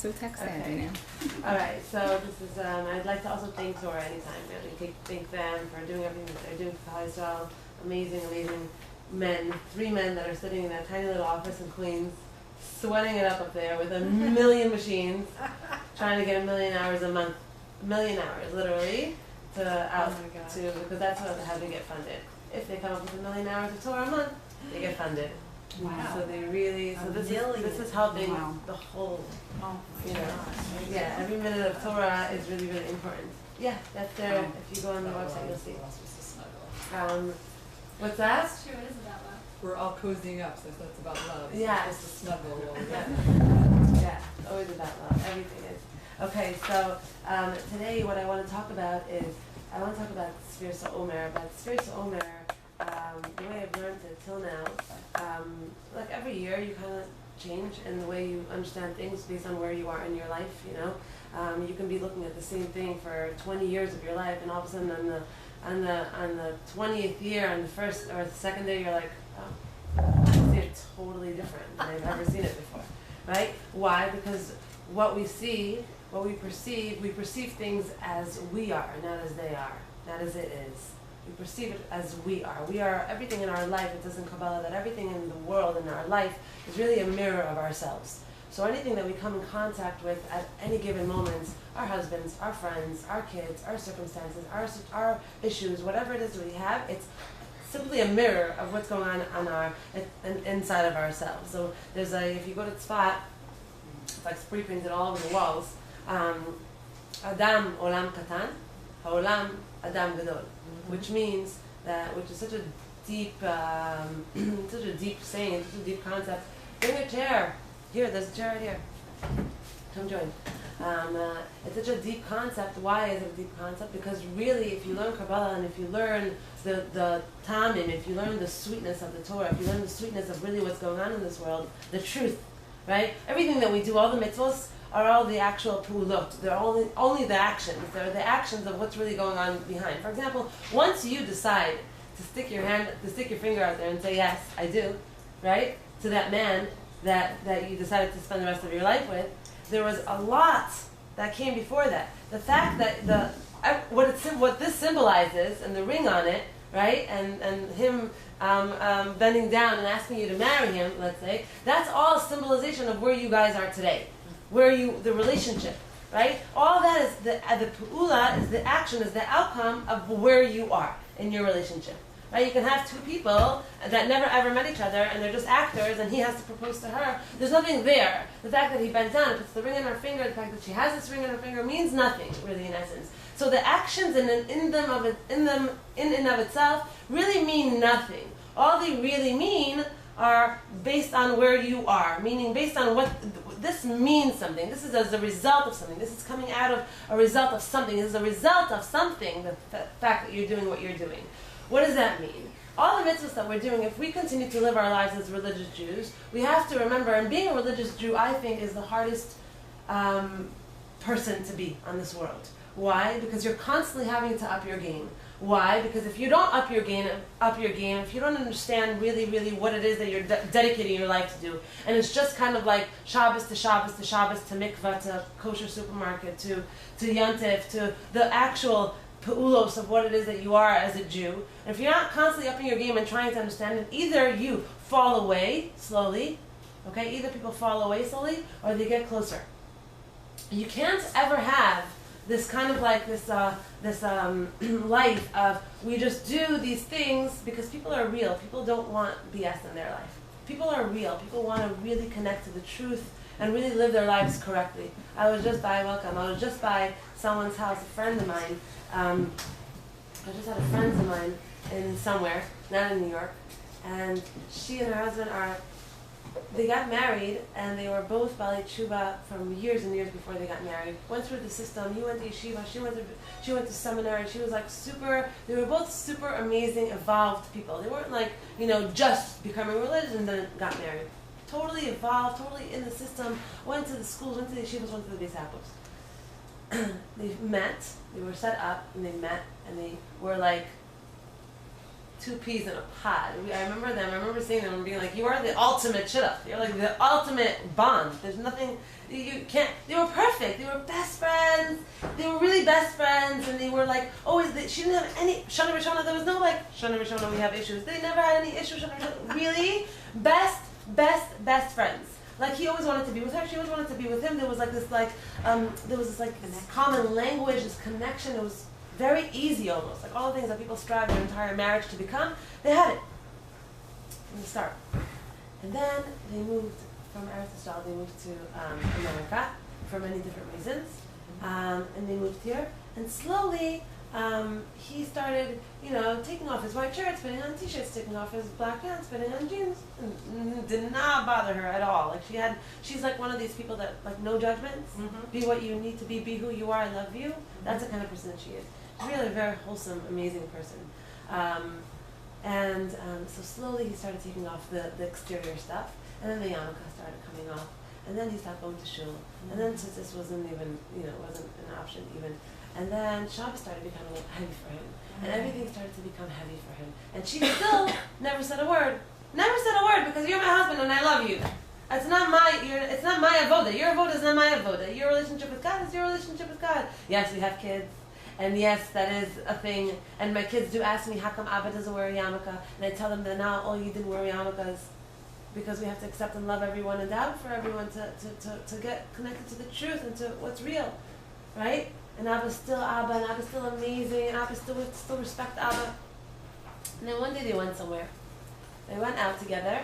So text Okay. Andy now. All right, so this is, I'd like to also thank Youre anytime, really. Thank them for doing everything that they're doing for Israel. Amazing, amazing men, 3 men that are sitting in that tiny little office in Queens, sweating it up there with a million machines, trying to get 1,000,000 hours a month, 1,000,000 hours, literally, because that's how they get funded. If they come up with 1,000,000 hours of Torah a month, they get funded. Wow. So they really, this is helping the whole, every minute of Torah is really, really important. Yeah, that's there. If you go on the website, you'll see. What's that? It's true, it is about love. We're all cozying up, so that's about love. Yeah. It's supposed to snuggle a little bit. Yeah, always about love. Everything is. Okay, so today what I want to talk about is, I want to talk about Sefirat HaOmer. But Sefirat HaOmer, the way I've learned it till now, like every year you kind of change in the way you understand things based on where you are in your life, you know. You can be looking at the same thing for 20 years of your life, and all of a sudden on the 20th year, on the first or the second day, you're like, oh, I see it totally different than I've ever seen it before, right? Why? Because what we see, what we perceive things as we are, not as they are, not as it is. We perceive it as we are. We are everything in our life. It says in Kabbalah that everything in the world, in our life, is really a mirror of ourselves. So anything that we come in contact with at any given moment, our husbands, our friends, our kids, our circumstances, our issues, whatever it is that we have, it's simply a mirror of what's going on inside of ourselves. So there's if you go to Tzfat, it's like spray painted all over the walls. Adam olam katan, haolam adam gadol, which means that, which is such a deep saying, such a deep concept. Bring a chair. Here, there's a chair right here. Come join. It's such a deep concept. Why is it a deep concept? Because really, if you learn Kabbalah and if you learn the Tamim, if you learn the sweetness of the Torah, if you learn the sweetness of really what's going on in this world, the truth, right? Everything that we do, all the mitzvahs, are all the actual pu'ulot. They're only the actions. They're the actions of what's really going on behind. For example, once you decide to stick your finger out there and say, yes, I do, right? To that man that you decided to spend the rest of your life with, there was a lot that came before that. The fact that what this symbolizes, and the ring on it, right, and him bending down and asking you to marry him, let's say, that's all a symbolization of where you guys are today, the relationship, right? All that is the pu'ula, is the action, is the outcome of where you are in your relationship. Right? You can have 2 people that never ever met each other and they're just actors and he has to propose to her. There's nothing there. The fact that he bent down and puts the ring on her finger, the fact that she has this ring on her finger means nothing, really, in essence. So the actions in and of itself really mean nothing. All they really mean are based on where you are, meaning based on what this means something. This is as a result of something. This is coming out of a result of something. This is a result of something, the fact that you're doing what you're doing. What does that mean? All the mitzvahs that we're doing, if we continue to live our lives as religious Jews, we have to remember, and being a religious Jew, I think, is the hardest person to be on this world. Why? Because you're constantly having to up your game. Why? Because if you don't up your game, if you don't understand really, really what it is that you're dedicating your life to do, and it's just kind of like Shabbos to Shabbos to Shabbos to mikvah to kosher supermarket to Yontif to the actual pu'ulos of what it is that you are as a Jew, and if you're not constantly upping your game and trying to understand it, either you fall away slowly, okay? Either people fall away slowly, or they get closer. You can't ever have this kind of like this life of we just do these things because people are real. People don't want BS in their life. People are real. People want to really connect to the truth and really live their lives correctly. I was just by someone's house, a friend of mine. I just had a friend of mine in somewhere, not in New York, and she and her husband they got married, and they were both Bali Tshuva from years and years before they got married. Went through the system. He went to yeshiva. She went to seminary. She was like they were both super amazing, evolved people. They weren't like, just becoming religious and then got married. Totally evolved, totally in the system, went to the schools, went to the yeshivas, went to the Beis Happos. They met, they were set up, and they met, and they were like two peas in a pod. I remember seeing them and being like, you are the ultimate shidduch. You're like the ultimate bond. There's nothing, you can't, they were perfect. They were best friends. They were really best friends, and they were like, always, she didn't have any, Shana Rishona, there was no like, Shana Rishona, we have issues. They never had any issues, Shana Rishona. Really? Best friends. Like, he always wanted to be with her, she always wanted to be with him. There was like this this common language, this connection. It was very easy almost. Like all the things that people strive their entire marriage to become, they had it from the start. And then they moved from Eretz Yisrael, they moved to America for many different reasons. And they moved here. And slowly, he started, taking off his white shirts, putting on t-shirts, taking off his black pants, putting on jeans. And did not bother her at all. Like she's like one of these people that, like, no judgments. Be what you need to be who you are, I love you. That's the kind of person she is. She's really a very wholesome, amazing person. So slowly he started taking off the exterior stuff. And then the yarmulke started coming off. And then he stopped going to shul. And then tzitzis wasn't even, wasn't an option even. And then Shabbos started becoming heavy for him. And everything started to become heavy for him. And she still never said a word. Never said a word, because you're my husband and I love you. It's not my avoda. Your avoda is not my avoda. Your relationship with God is your relationship with God. Yes, we have kids. And yes, that is a thing. And my kids do ask me, how come Abba doesn't wear a yarmulke? And I tell them that now all you didn't wear yarmulkes because we have to accept and love everyone and doubt for everyone to get connected to the truth and to what's real, right? And Abba's still Abba, and Abba's still amazing, and Abba still respect Abba. And then one day they went somewhere. They went out together,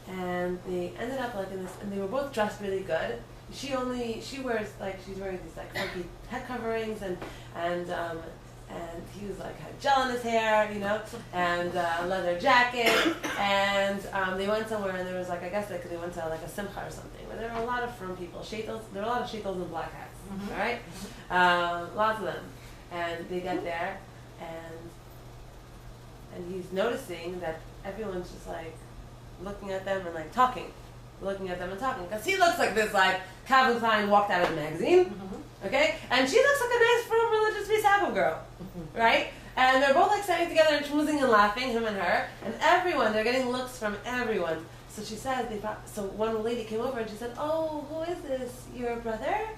and they ended up like in this, and they were both dressed really good. She wears, like, she's wearing these like funky head coverings, and he was like, had gel in his hair, and a leather jacket, and they went somewhere, and there was like, I guess they went to like a simcha or something, where there were a lot of frum people, there were a lot of shaitels in black hats, all right? Lots of them. And they get there, and he's noticing that everyone's just like looking at them and like talking, because he looks like this, like Calvin Klein walked out of the magazine, okay? And she looks like a nice, frum, religious Pisabo girl, right? And they're both like standing together and schmoozing and laughing, him and her, and they're getting looks from everyone. So she says, so one lady came over and she said, "Oh, who is this? Your brother?"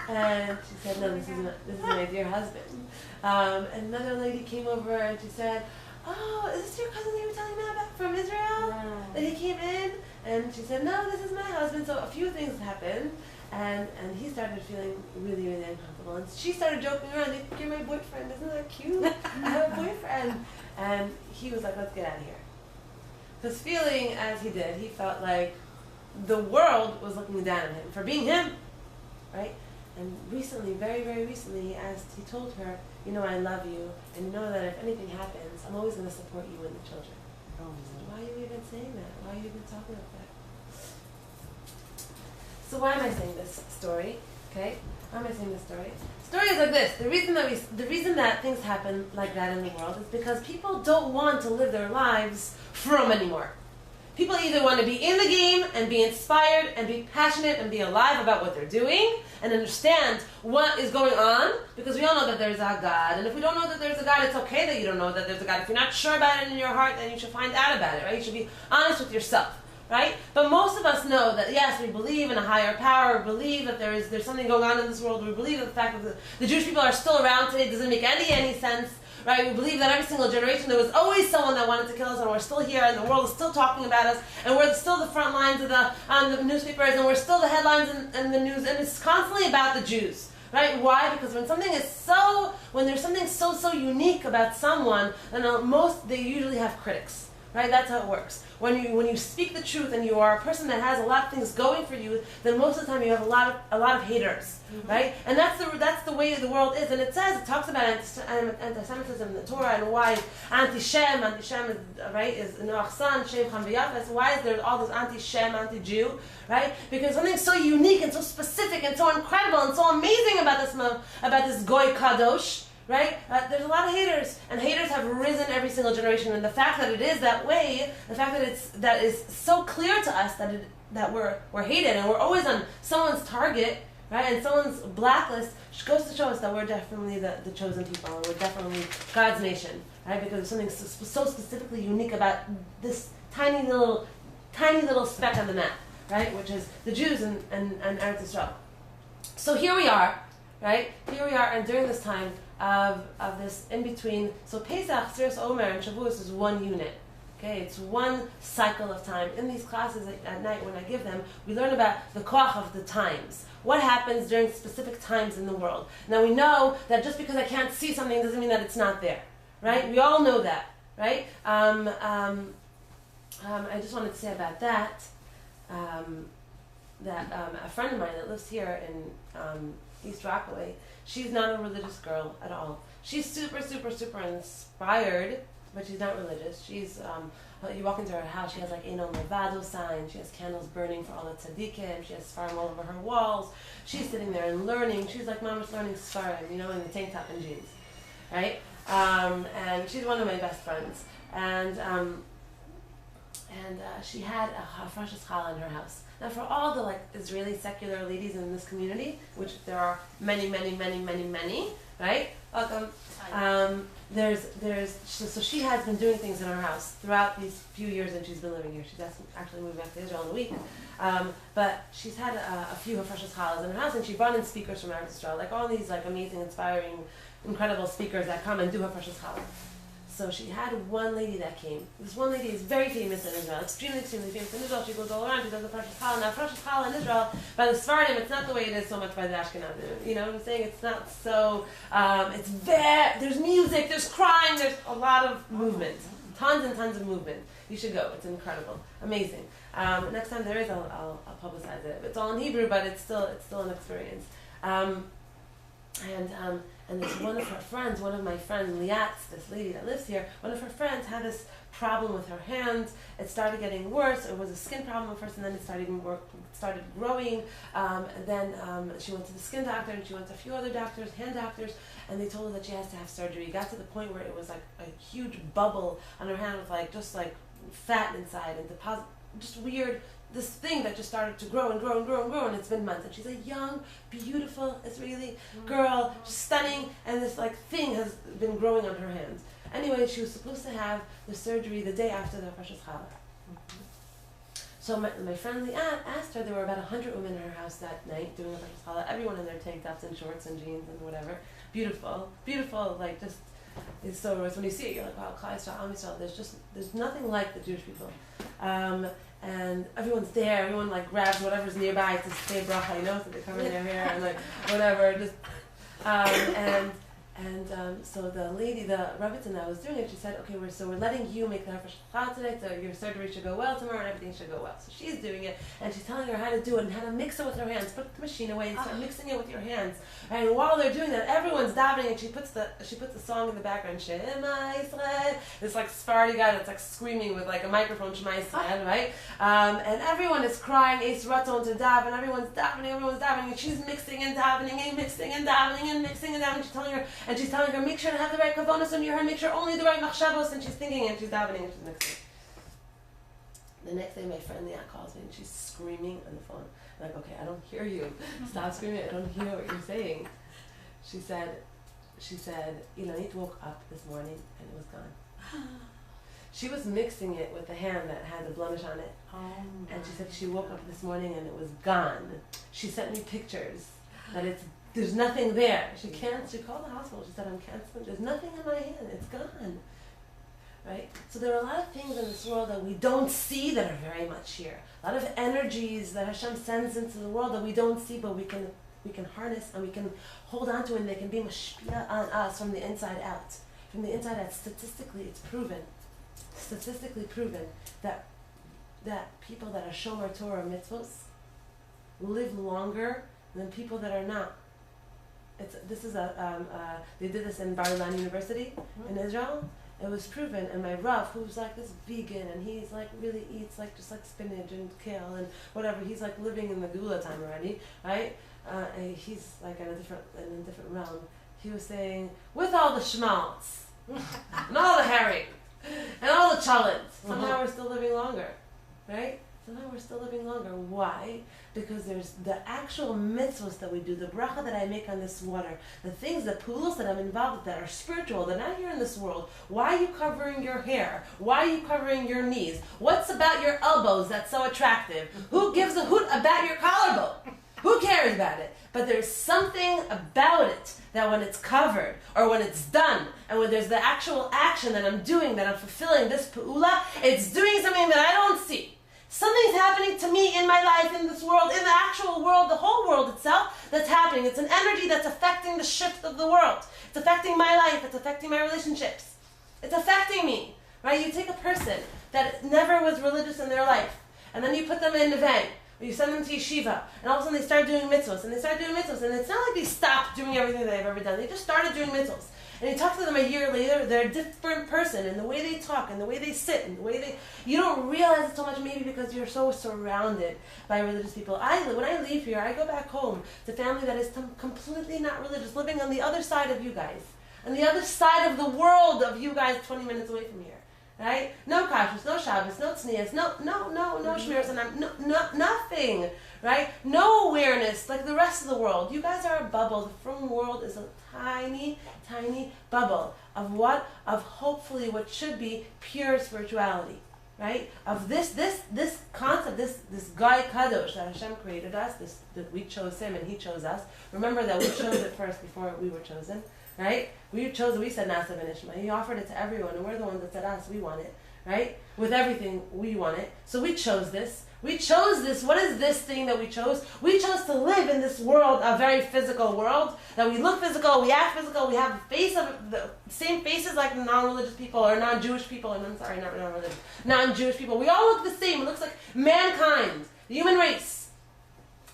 And she said, "No, this is my dear husband." And another lady came over and she said, "Oh, is this your cousin that you were telling me about from Israel? That he came in?" And she said, "No, this is my husband." So a few things happened, and he started feeling really, really uncomfortable. And she started joking around, "You're my boyfriend, isn't that cute? I have a boyfriend." And he was like, "Let's get out of here." Because feeling as he did, he felt like the world was looking down on him for being him, right? And recently, very, very recently, he told her, "I love you, and you know that if anything happens, I'm always going to support you and the children." She said, "Why are you even saying that? Why are you even talking like that?" So why am I saying this story? Okay, why am I saying this story? The story is like this. The reason that things happen like that in the world is because people don't want to live their lives from anymore. People either want to be in the game and be inspired and be passionate and be alive about what they're doing and understand what is going on, because we all know that there's a God. And if we don't know that there's a God, it's okay that you don't know that there's a God. If you're not sure about it in your heart, then you should find out about it, right? You should be honest with yourself, right? But most of us know that, yes, we believe in a higher power, we believe that there's something going on in this world, we believe that the fact that the Jewish people are still around today doesn't make any sense. Right? We believe that every single generation there was always someone that wanted to kill us, and we're still here, and the world is still talking about us, and we're still the front lines of the newspapers, and we're still the headlines in the news, and it's constantly about the Jews. Right? Why? Because when there's something so unique about someone, then they usually have critics. Right? That's how it works. When you speak the truth and you are a person that has a lot of things going for you, then most of the time you have a lot of haters, right? And that's the way the world is. And it talks about anti-Semitism in the Torah, and why anti-Shem is right is Noachsan Shem Cham v'Yafes. Why is there all this anti-Shem, anti-Jew, right? Because something so unique and so specific and so incredible and so amazing about this Goy Kadosh. Right? There's a lot of haters, and haters have risen every single generation. And the fact that it is that way, the fact that is so clear to us that we're hated and we're always on someone's target, right? And someone's blacklist goes to show us that we're definitely the chosen people, and we're definitely God's nation, right? Because there's something so specifically unique about this tiny little speck on the map, right? Which is the Jews and Eretz Yisrael. So here we are, right? Here we are, and during this time of this in between, so Pesach, Sefirat HaOmer, and Shavuos is one unit. Okay, it's one cycle of time. In these classes at night, when I give them, we learn about the koach of the times. What happens during specific times in the world. Now we know that just because I can't see something doesn't mean that it's not there, right? We all know that, right? I just wanted to say about that, a friend of mine that lives here in East Rockaway, she's not a religious girl at all. She's super, super, super inspired, but she's not religious. She's, you walk into her house, she has like Eino Levado signs, she has candles burning for all the tzaddikim, she has Sfarim all over her walls. She's sitting there and learning. She's like mama's learning Sfarim, you know, in the tank top and jeans, right? And she's one of my best friends. And she had a Frashas Challah in her house. Now for all the like Israeli secular ladies in this community, which there are many, many, many, many, many, right? Welcome. So she has been doing things in her house throughout these few years that she's been living here. She's actually moved back to Israel in a week. But she's had a few Frashas Challahs in her house, and she brought in speakers from Eretz Yisrael, like all these like amazing, inspiring, incredible speakers that come and do her Frashas Challah. So she had one lady that came. This one lady is very famous in Israel, extremely, extremely famous in Israel. She goes all around, she does the Frashas Challah. Now Frashas Challah in Israel, by the Sephardim, it's not the way it is so much by the Ashkenazim. You know what I'm saying? It's not so, it's there, there's music, there's crying, there's a lot of movement. Tons and tons of movement. You should go, it's incredible, amazing. Next time there is, I'll publicize it. It's all in Hebrew, but it's still an experience. And this one of her friends, one of my friends, Liatz, this lady that lives here, one of her friends had this problem with her hands. It started getting worse. It was a skin problem at first, and then it started growing. And then she went to the skin doctor, and she went to a few other doctors, hand doctors, and they told her that she has to have surgery. It got to the point where it was like a huge bubble on her hand with just fat inside and deposit, just weird. This thing that just started to grow and grow and grow and grow, and it's been months. And she's a young, beautiful Israeli girl, stunning, and this thing has been growing on her hands. Anyway, she was supposed to have the surgery the day after the Frashas Challah. So my friend Liat asked her, there were about 100 women in her house that night doing the Frashas Challah, everyone in their tank tops and shorts and jeans and whatever. Beautiful, beautiful, just, it's so, when you see it, you're like, wow, Klal Yisrael, Am Yisrael, there's nothing like the Jewish people. And everyone's there, everyone grabs whatever's nearby to say bracha, you know, so they cover their hair and whatever, just, so the lady, the Rebbitzin that was doing it, she said, okay, we're letting you make the Frashas Challah today, so your surgery should go well tomorrow and everything should go well. So she's doing it, and she's telling her how to do it and how to mix it with her hands. Put the machine away and start mixing it with your hands. And while they're doing that, everyone's davening, and she puts the song in the background, Shema Yisrael, this Sephardi guy that's screaming with a microphone, Shema Yisrael, right? And everyone is crying, Eis Ratzon to daven, and everyone's davening, and she's mixing and davening and mixing and davening and mixing and davening. She's telling her, make sure to have the right kavanos on your hand, make sure only the right machshavos, and she's thinking and she's davening and she's mixing. The next day my friend Leah calls me and she's screaming on the phone. I'm like, okay, I don't hear you. Stop screaming, I don't hear what you're saying. She said, Yonit woke up this morning and it was gone. She was mixing it with the hand that had the blemish on it. And she said she woke up this morning and it was gone. She sent me pictures that there's nothing there. She called the hospital. She said, I'm canceling. There's nothing in my hand. It's gone. Right? So there are a lot of things in this world that we don't see that are very much here. A lot of energies that Hashem sends into the world that we don't see, but we can harness and we can hold on to, and they can be mashpia on us from the inside out. From the inside out, statistically proven that people that are shomer Torah mitzvos live longer than people that are not. They did this in Bar-Ilan University in Israel. It was proven, and my Rav, who's this vegan, and he's really eats just spinach and kale and whatever. He's living in the Gula time already, right? And he's in a different realm. He was saying, with all the schmaltz and all the herring and all the chalent, somehow we're still living longer, right? somehow we're still living longer. Why? Because there's the actual mitzvahs that we do, the bracha that I make on this water, the things, the pulos that I'm involved with that are spiritual, they're not here in this world. Why are you covering your hair? Why are you covering your knees? What's about your elbows that's so attractive? Who gives a hoot about your collarbone? Who cares about it? But there's something about it that when it's covered or when it's done and when there's the actual action that I'm doing, that I'm fulfilling this pu'ula, it's doing something that I don't see. Something's happening to me in my life, in this world, in the actual world, the whole world itself that's happening. It's an energy that's affecting the shift of the world. It's affecting my life. It's affecting my relationships. It's affecting me, right? You take a person that never was religious in their life and then you put them in a van. You send them to yeshiva, and all of a sudden they start doing mitzvahs, and it's not like they stopped doing everything they've ever done. They just started doing mitzvahs. And you talk to them a year later, they're a different person, and the way they talk, and the way they sit, and the way they... You don't realize it so much maybe because you're so surrounded by religious people. When I leave here, I go back home to family that is completely not religious, living on the other side of you guys. On the other side of the world of you guys, 20 minutes away from here. Right? No kashrus, no Shabbos, no tznius, no shmiras, and nothing. Right? No awareness like the rest of the world. You guys are a bubble. The frum world is a tiny, tiny bubble of what? Of hopefully what should be pure spirituality. Right? Of this concept, this guy Kadosh that Hashem created us, that we chose him and he chose us. Remember that we chose it first before we were chosen. Right? We said Nasa v'nishma. He offered it to everyone, and we're the ones that said us, we want it. Right? With everything, we want it. So we chose this. We chose this. What is this thing that we chose? We chose to live in this world, a very physical world, that we look physical, we act physical, we have the same faces like non-religious people, or non-Jewish people, and I'm sorry, not non-religious, non-Jewish people. We all look the same. It looks like mankind, the human race.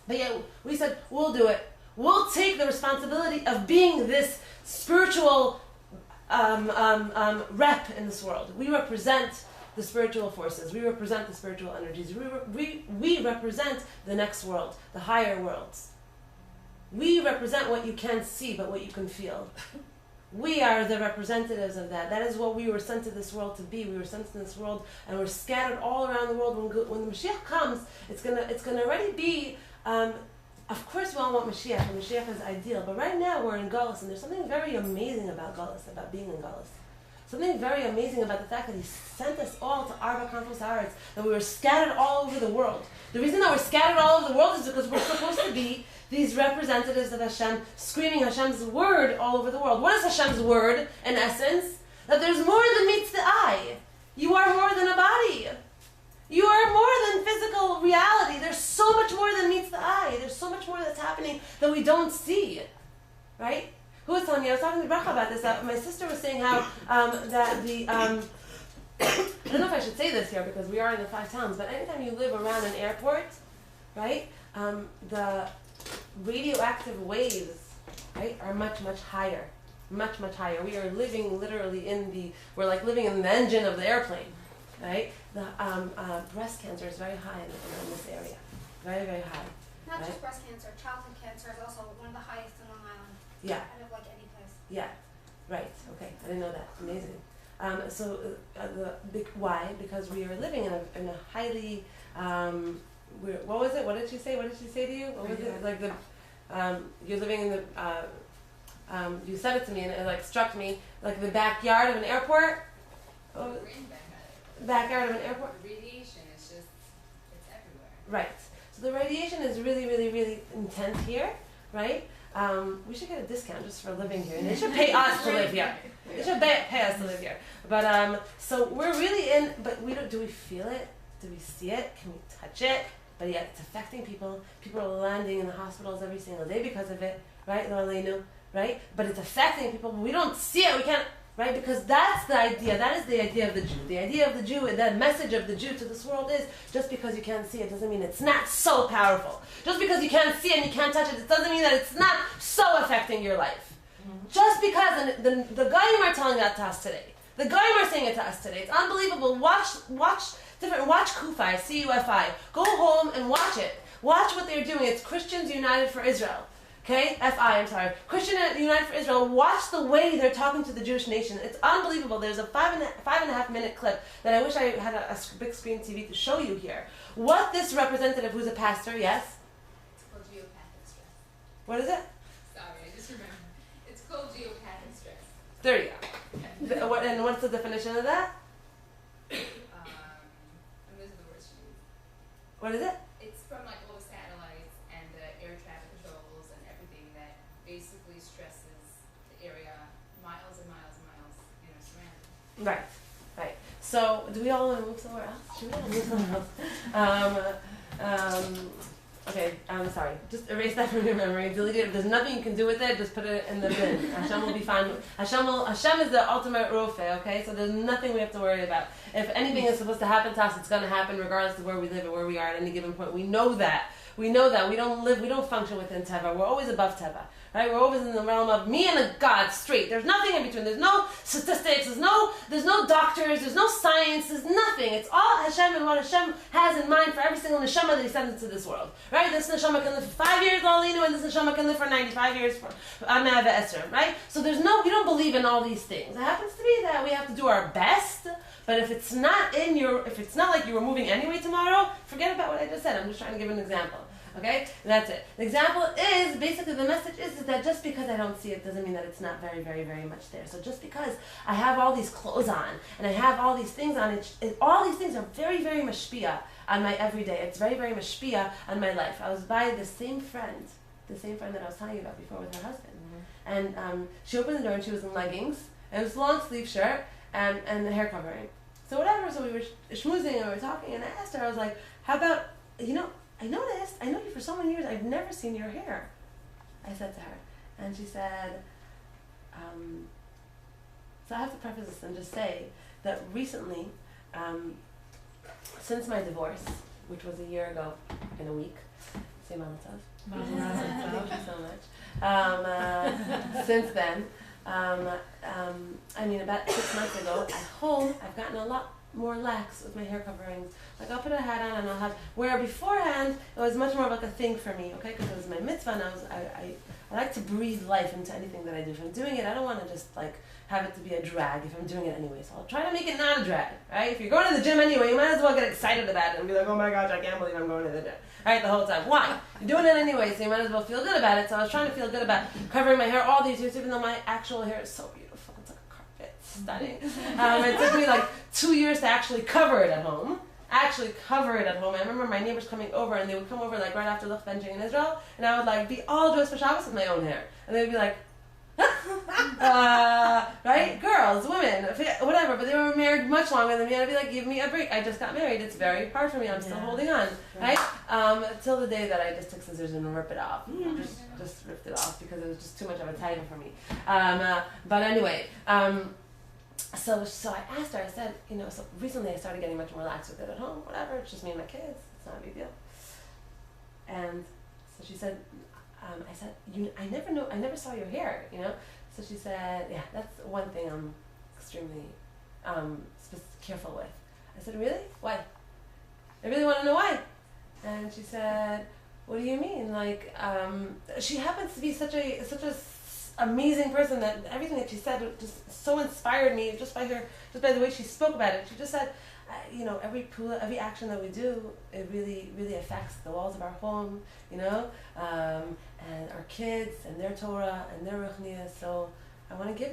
But yet, we said, we'll do it. We'll take the responsibility of being this spiritual rep in this world. We represent the spiritual forces. We represent the spiritual energies. We represent the next world, the higher worlds. We represent what you can't see, but what you can feel. We are the representatives of that. That is what we were sent to this world to be. We were sent to this world, and we're scattered all around the world. When the Mashiach comes, it's gonna already be. Of course we all want Mashiach, and Mashiach is ideal, but right now we're in Galus, and there's something very amazing about Galus, about being in Galus. Something very amazing about the fact that he sent us all to Arba Kanfos Haaretz, that we were scattered all over the world. The reason that we're scattered all over the world is because we're supposed to be these representatives of Hashem, screaming Hashem's word all over the world. What is Hashem's word, in essence? That there's more than meets the eye. You are more than a body. You are more than physical reality. There's so much more than meets the eye. There's so much more that's happening that we don't see. Right? Who was telling me? I was talking to Bracha about this. My sister was saying how that the... I don't know if I should say this here because we are in the 5 towns, but anytime you live around an airport, right, the radioactive waves, right, are much, much higher. Much, much higher. We are living literally we're like living in the engine of the airplane. Right? The breast cancer is very high in this area. Very, very high. Not right? just breast cancer, childhood cancer is also one of the highest in Long Island. Yeah. Kind of like any place. Yeah. Right. Okay. I didn't know that. Amazing. Why? Because we are living in a highly what was it? What did she say? What did she say to you? What was it? Like you're living in the you said it to me and it like struck me like the backyard of an airport. Oh, backyard of an airport. The radiation is just, it's everywhere. Right. So the radiation is really, really, really intense here, right? We should get a discount just for living here. And they should pay us to live here. They should pay us to live here. But so we're really in, but do we feel it? Do we see it? Can we touch it? But yet it's affecting people. People are landing in the hospitals every single day because of it, right? Right? But it's affecting people. We don't see it. We can't. Right? Because that's the idea. That is the idea of the Jew. The idea of the Jew, that message of the Jew to this world is, just because you can't see it doesn't mean it's not so powerful. Just because you can't see it and you can't touch it doesn't mean that it's not so affecting your life. Mm-hmm. Just because, and the Goyim are telling that to us today. The Goyim are saying it to us today. It's unbelievable. Watch Kufai, C-U-F-I. Go home and watch it. Watch what they're doing. It's Christians United for Israel. Okay, FI, I'm sorry. Christian United for Israel, watch the way they're talking to the Jewish nation. It's unbelievable. There's a five and a half minute clip that I wish I had a big screen TV to show you here. What this representative, who's a pastor, yes? It's called geopathic stress. What is it? Sorry, I just remembered. It's called geopathic stress. There you go. And what's the definition of that? And those are the words she used. What is it? It's from like all the satellites and the air traffic controls and everything that basically stresses the area miles and miles and miles, surrounding. Right. So, do we all want to move somewhere else? Should we all move somewhere else? Okay, I'm sorry. Just erase that from your memory. Delete it. If there's nothing you can do with it, just put it in the bin. Hashem will be fine. Hashem is the ultimate rofe, okay? So there's nothing we have to worry about. If anything is supposed to happen to us, it's going to happen regardless of where we live or where we are at any given point. We know that. We don't function within Teva. We're always above Teva. Right? We're always in the realm of me and a God straight. There's nothing in between. There's no statistics. There's no doctors. There's no science. There's nothing. It's all Hashem and what Hashem has in mind for every single neshama that He sends into this world. Right? This neshama can live for 5 years, Alinu, and this neshama can live for 95 years for Ameh Ve'eser. Right? So we don't believe in all these things. It happens to be that we have to do our best. But if it's not like you were moving anyway tomorrow, forget about what I just said. I'm just trying to give an example. Okay? That's it. The example is, basically the message is that just because I don't see it doesn't mean that it's not very, very, very much there. So just because I have all these clothes on, and I have all these things on, all these things are very, very mashpia on my everyday. It's very, very mashpia on my life. I was by the same friend that I was telling you about before with her husband. Mm-hmm. And she opened the door and she was in leggings, and it was a long sleeve shirt, and the hair covering. So whatever, so we were schmoozing and we were talking, and I asked her, I was like, how about, I noticed, I know you for so many years, I've never seen your hair. I said to her. And she said, so I have to preface this and just say that recently, since my divorce, which was a year ago in a week, say Mazel Tov. Thank you so much. Since then, about 6 months ago, at home, I've gotten a lot more lax with my hair coverings. Like, I'll put a hat on and I'll have, where beforehand, it was much more like a thing for me, okay? Because it was my mitzvah and I like to breathe life into anything that I do. If I'm doing it, I don't want to just, have it to be a drag if I'm doing it anyway. So I'll try to make it not a drag, right? If you're going to the gym anyway, you might as well get excited about it and be like, oh my gosh, I can't believe I'm going to the gym, right? The whole time. Why? You're doing it anyway, so you might as well feel good about it. So I was trying to feel good about covering my hair all these years, even though my actual hair is so beautiful. It's like a carpet. Stunning. It took me 2 years to actually cover it at home. I remember my neighbors coming over, and they would come over right after Luch benching in Israel, and I would be all dressed for Shabbos with my own hair. And they'd be like, right? Girls, women, whatever, but they were married much longer than me, and I'd be like, give me a break. I just got married. It's very hard for me. I'm still holding on, right? Till the day that I just took scissors and ripped it off. Just ripped it off because it was just too much of a title for me. But anyway, so I asked her, I said, so recently I started getting much more lax with it at home, whatever, it's just me and my kids, it's not a big deal. And so she said, I said, I never saw your hair, So she said, yeah, that's one thing I'm extremely careful with. I said, really? Why? I really want to know why. And she said, what do you mean? She happens to be such a amazing person that everything that she said just so inspired me just by the way she spoke about it. She just said, every action that we do, it really, really affects the walls of our home, and our kids and their Torah and their Ruchniya. So I want to do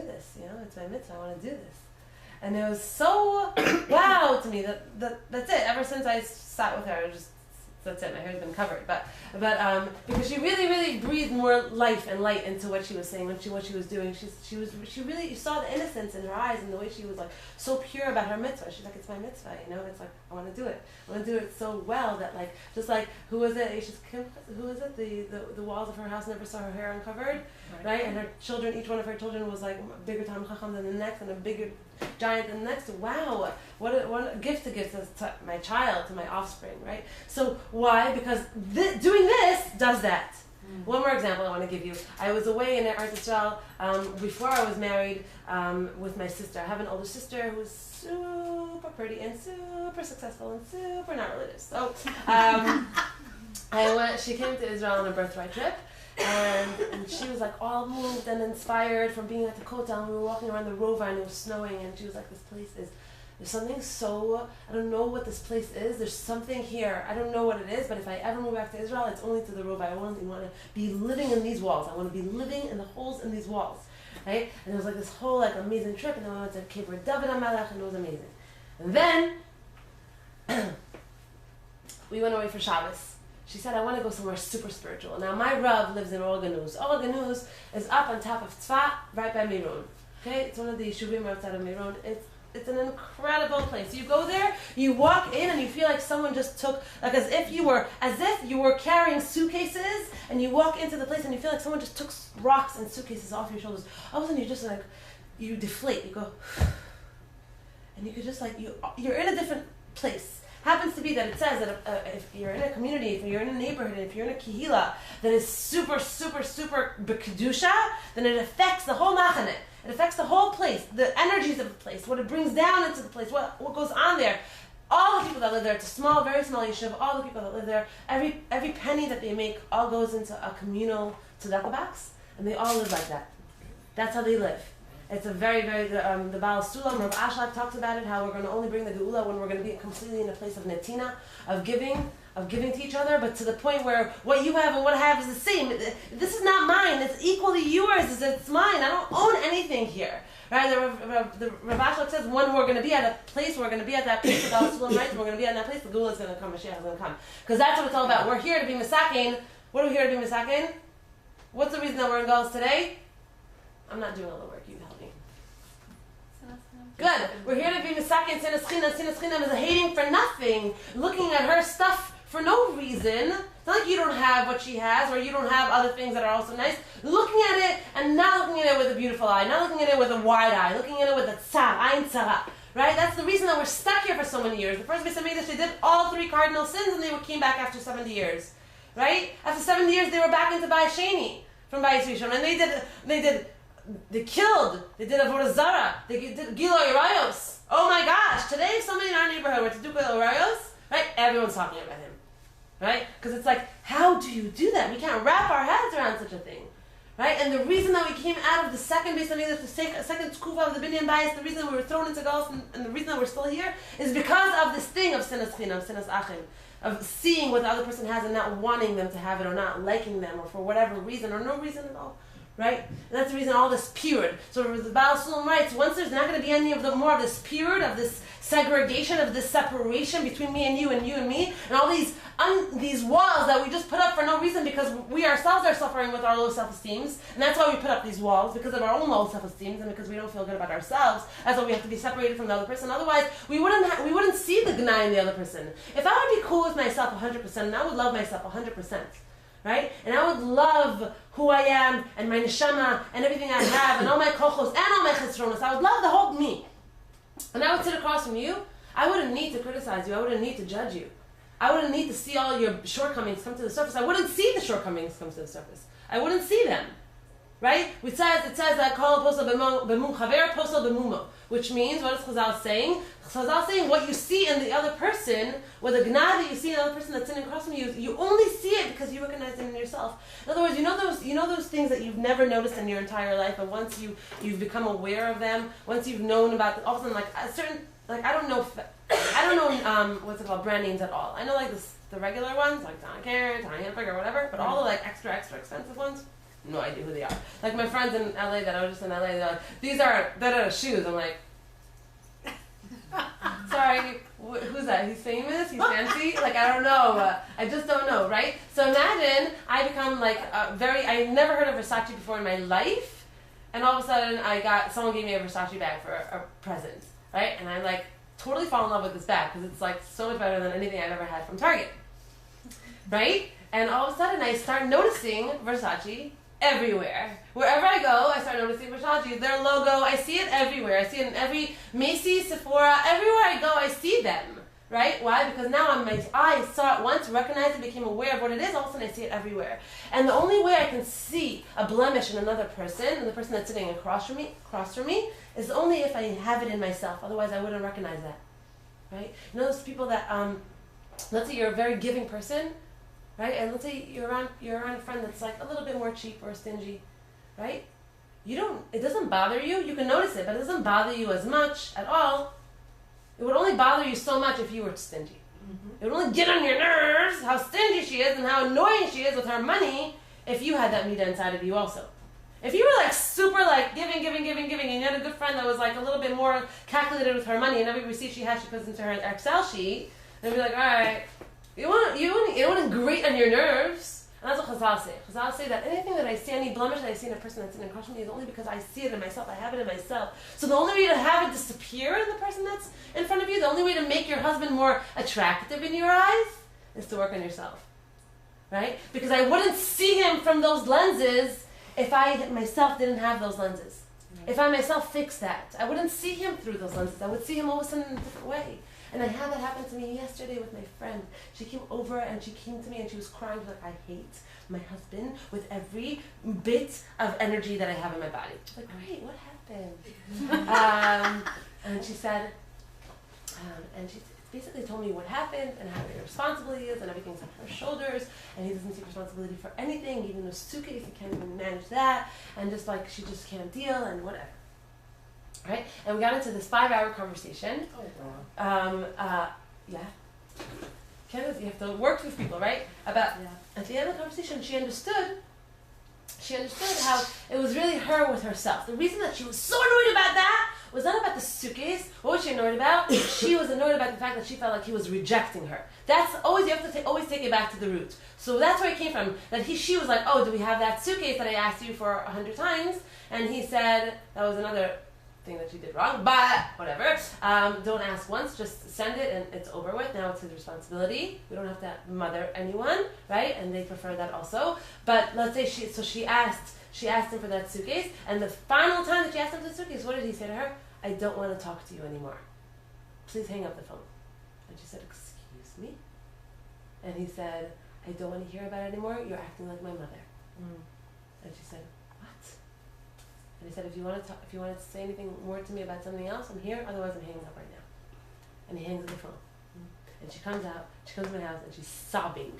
this, it's my mitzvah, I want to do this. And it was so wow to me that's it. Ever since I sat with her, that's it. My hair's been covered, but because she really, really breathed more life and light into what she was saying, what she was doing. She really, you saw the innocence in her eyes and the way she was so pure about her mitzvah. She's like, it's my mitzvah, It's like I want to do it. I want to do it so well that who was it? Who was it? The walls of her house never saw her hair uncovered, right? And her children, each one of her children was bigger Talmid Chacham than the next, and a bigger giant than the next. Wow, what a gift to give to my child, to my offspring, right? So why? Because doing this does that. One more example I want to give you. I was away in Eretz Yisrael before I was married with my sister. I have an older sister who's super pretty and super successful and super not religious. So she came to Israel on a Birthright Trip, and she was like all moved and inspired from being at the Kotel, and we were walking around the Rova and it was snowing, and she was like, there's something so, I don't know what this place is, there's something here, I don't know what it is, but if I ever move back to Israel, it's only to the Rova. I want to be living in these walls. I want to be living in the holes in these walls, right? And it was like this whole like amazing trip, and then we went to Kibbur David HaMelech, and it was amazing. And then we went away for Shabbos. She said, I want to go somewhere super spiritual. Now my Rav lives in Or Ganuz. Or Ganuz is up on top of Tzfat, right by Meron. Okay, it's one of the Yeshuvim outside of Meron. It's an incredible place. You go there, you walk in, and you feel like someone just took, like as if you were carrying suitcases, and you walk into the place and you feel like someone just took rocks and suitcases off your shoulders. All of a sudden, you just like, you deflate. You go, and you could just like you're in a different place. Happens to be that it says that if you're in a community, if you're in a neighborhood, if you're in a kehila that is super, super, super Kedusha, then it affects the whole machaneh. It affects the whole place, the energies of the place, what it brings down into the place, what goes on there. All the people that live there, it's a small, very small yeshiva, all the people that live there, every penny that they make all goes into a communal tzedakah box, and they all live like that. That's how they live. It's a very, very, the Baal Sulam, Rav Ashlak talks about it, how we're going to only bring the Geula when we're going to be completely in a place of netina, of giving to each other, but to the point where what you have and what I have is the same. This is not mine, it's equally yours, it's mine. I don't own anything here. Right? The Rav Ashlak says when we're going to be at a place, we're going to be at that place, the Baal Sulam writes, we're going to be at that place, the Geula is going to come, Mashiach is going to come. Because that's what it's all about. We're here to be Misakin. What are we here to be Misakin? What's the reason that we're in Galus today? I'm not doing all the work, you help me. Good. We're here to be Misakin Sinas Chinam. Sinas Chinam is a hating for nothing, looking at her stuff for no reason. It's not like you don't have what she has, or you don't have other things that are also nice. Looking at it and not looking at it with a beautiful eye, not looking at it with a wide eye, looking at it with a tsar, ayin tzara. Right? That's the reason that we're stuck here for so many years. The first Beis HaMikdash, they did all 3 cardinal sins, and they came back after 70 years. Right? After 70 years, they were back into Bayis Sheni from Bayis Rishon, and they killed, they did Avodah Zara, they did Gilo Urayos. Oh my gosh, today if somebody in our neighborhood were to do Gilo Urayos, right, everyone's talking about him. Right? Because it's like, how do you do that? We can't wrap our heads around such a thing. Right? And the reason that we came out of the second Beis HaMikdash, the second Tkufa of the Binyan Bayis, the reason we were thrown into Galus, and the reason that we're still here, is because of this thing of Sinas Chinam, Sinas Achim, of seeing what the other person has and not wanting them to have it, or not liking them, or for whatever reason, or no reason at all. Right? And that's the reason all this period. So the Baal Sulam writes, once there's not going to be any of the more of this period, of this segregation, of this separation between me and you and me, and all these walls that we just put up for no reason because we ourselves are suffering with our low self-esteems, and that's why we put up these walls, because of our own low self-esteems and because we don't feel good about ourselves. That's why we have to be separated from the other person. Otherwise, we wouldn't see the gnai in the other person. If I would be cool with myself 100%, and I would love myself 100%, right? And I would love who I am and my neshama and everything I have and all my kochos and all my chesronos. I would love the whole me. And I would sit across from you. I wouldn't need to criticize you. I wouldn't need to judge you. I wouldn't need to see all your shortcomings come to the surface. I wouldn't see the shortcomings come to the surface. I wouldn't see them. Right? It says that kol posel b'mum chaver posel b'mumo, which means, what is Chazal saying? Chazal saying what you see in the other person, with the gnad that you see in the other person that's sitting across from you, you only see it because you recognize it in yourself. In other words, you know those things that you've never noticed in your entire life, and once you've become aware of them, once you've known about them, all of a sudden, like a certain, like I don't know what's it called, brand names at all. I know like the regular ones, like Donna Karen, Tony Hilfiger, or whatever, but all the like extra expensive ones, no idea who they are. Like my friends in LA that I was just in LA, they're like, these are shoes. I'm like, sorry, who's that? He's famous? He's fancy? Like, I don't know. I just don't know, right? So imagine I become like I never heard of Versace before in my life, and all of a sudden someone gave me a Versace bag for a present, right? And I like totally fall in love with this bag because it's like so much better than anything I've ever had from Target, right? And all of a sudden I start noticing Versace everywhere. Wherever I go, I start noticing Versace. Their logo, I see it everywhere. I see it in every Macy's, Sephora, everywhere I go, I see them. Right? Why? Because now my eyes saw it once, recognized it, became aware of what it is, all of a sudden I see it everywhere. And the only way I can see a blemish in another person, and the person that's sitting across from me, is only if I have it in myself. Otherwise, I wouldn't recognize that. Right? You know those people that, let's say you're a very giving person, right? And let's say you're around a friend that's like a little bit more cheap or stingy, right? It doesn't bother you. You can notice it, but it doesn't bother you as much at all. It would only bother you so much if you were stingy. It would only get on your nerves how stingy she is and how annoying she is with her money if you had that meter inside of you also. If you were like super like giving, and you had a good friend that was like a little bit more calculated with her money, and every receipt she has she puts into her Excel sheet, and be like, all right, it wouldn't grate on your nerves. And that's what Chazal say. Chazal say that anything that I see, any blemish that I see in a person that's in a crush on me is only because I see it in myself. I have it in myself. So the only way to have it disappear in the person that's in front of you, the only way to make your husband more attractive in your eyes is to work on yourself. Right? Because I wouldn't see him from those lenses if I myself didn't have those lenses. If I myself fixed that, I wouldn't see him through those lenses. I would see him all of a sudden in a different way. And I had that happen to me yesterday with my friend. She came over and she came to me and she was crying. She was like, I hate my husband with every bit of energy that I have in my body. I was like, great, what happened? And she said, and she basically told me what happened and how irresponsible he is and everything's on her shoulders and he doesn't take responsibility for anything, even the suitcase, he can't even manage that, and just like she just can't deal and whatever. Right? And we got into this 5-hour conversation. Yeah. Candace, you have to work with people, right? About at the end of the conversation, she understood how it was really her with herself. The reason that she was so annoyed about that was not about the suitcase. What was she annoyed about? She was annoyed about the fact that she felt like he was rejecting her. That's always, you have to always take it back to the root. So that's where it came from. That she was like, oh, do we have that suitcase that I asked you for 100 times? And he said, that was another thing that she did wrong, but whatever. Don't ask once, just send it and it's over with. Now it's his responsibility. We don't have to mother anyone, right? And they prefer that also. But let's say she asked him for that suitcase, and the final time that she asked him for the suitcase, what did he say to her? I don't want to talk to you anymore. Please hang up the phone. And she said, excuse me? And he said, I don't want to hear about it anymore. You're acting like my mother. And she said, what? And he said, if you want to say anything more to me about something else, I'm here. Otherwise, I'm hanging up right now. And he hangs up the phone. And she comes to my house, and she's sobbing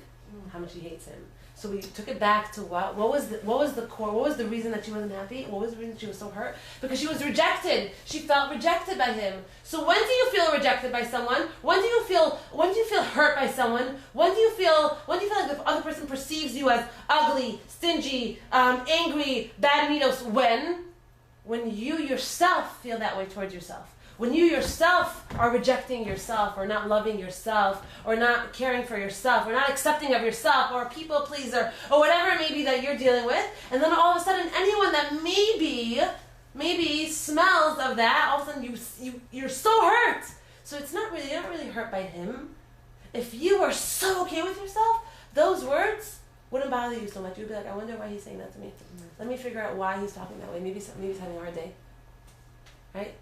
how much she hates him. So we took it back to what was the core? What was the reason that she wasn't happy? What was the reason she was so hurt? Because she was rejected. She felt rejected by him. So when do you feel rejected by someone? When do you feel hurt by someone? When do you feel like the other person perceives you as ugly, stingy, angry, bad needles? When you yourself feel that way towards yourself. When you yourself are rejecting yourself, or not loving yourself, or not caring for yourself, or not accepting of yourself, or a people pleaser, or whatever it may be that you're dealing with, and then all of a sudden anyone that maybe smells of that, all of a sudden you're so hurt. So you're not really hurt by him. If you are so okay with yourself, those words wouldn't bother you so much. You'd be like, I wonder why he's saying that to me. Let me figure out why he's talking that way. Maybe he's having a hard day. Right?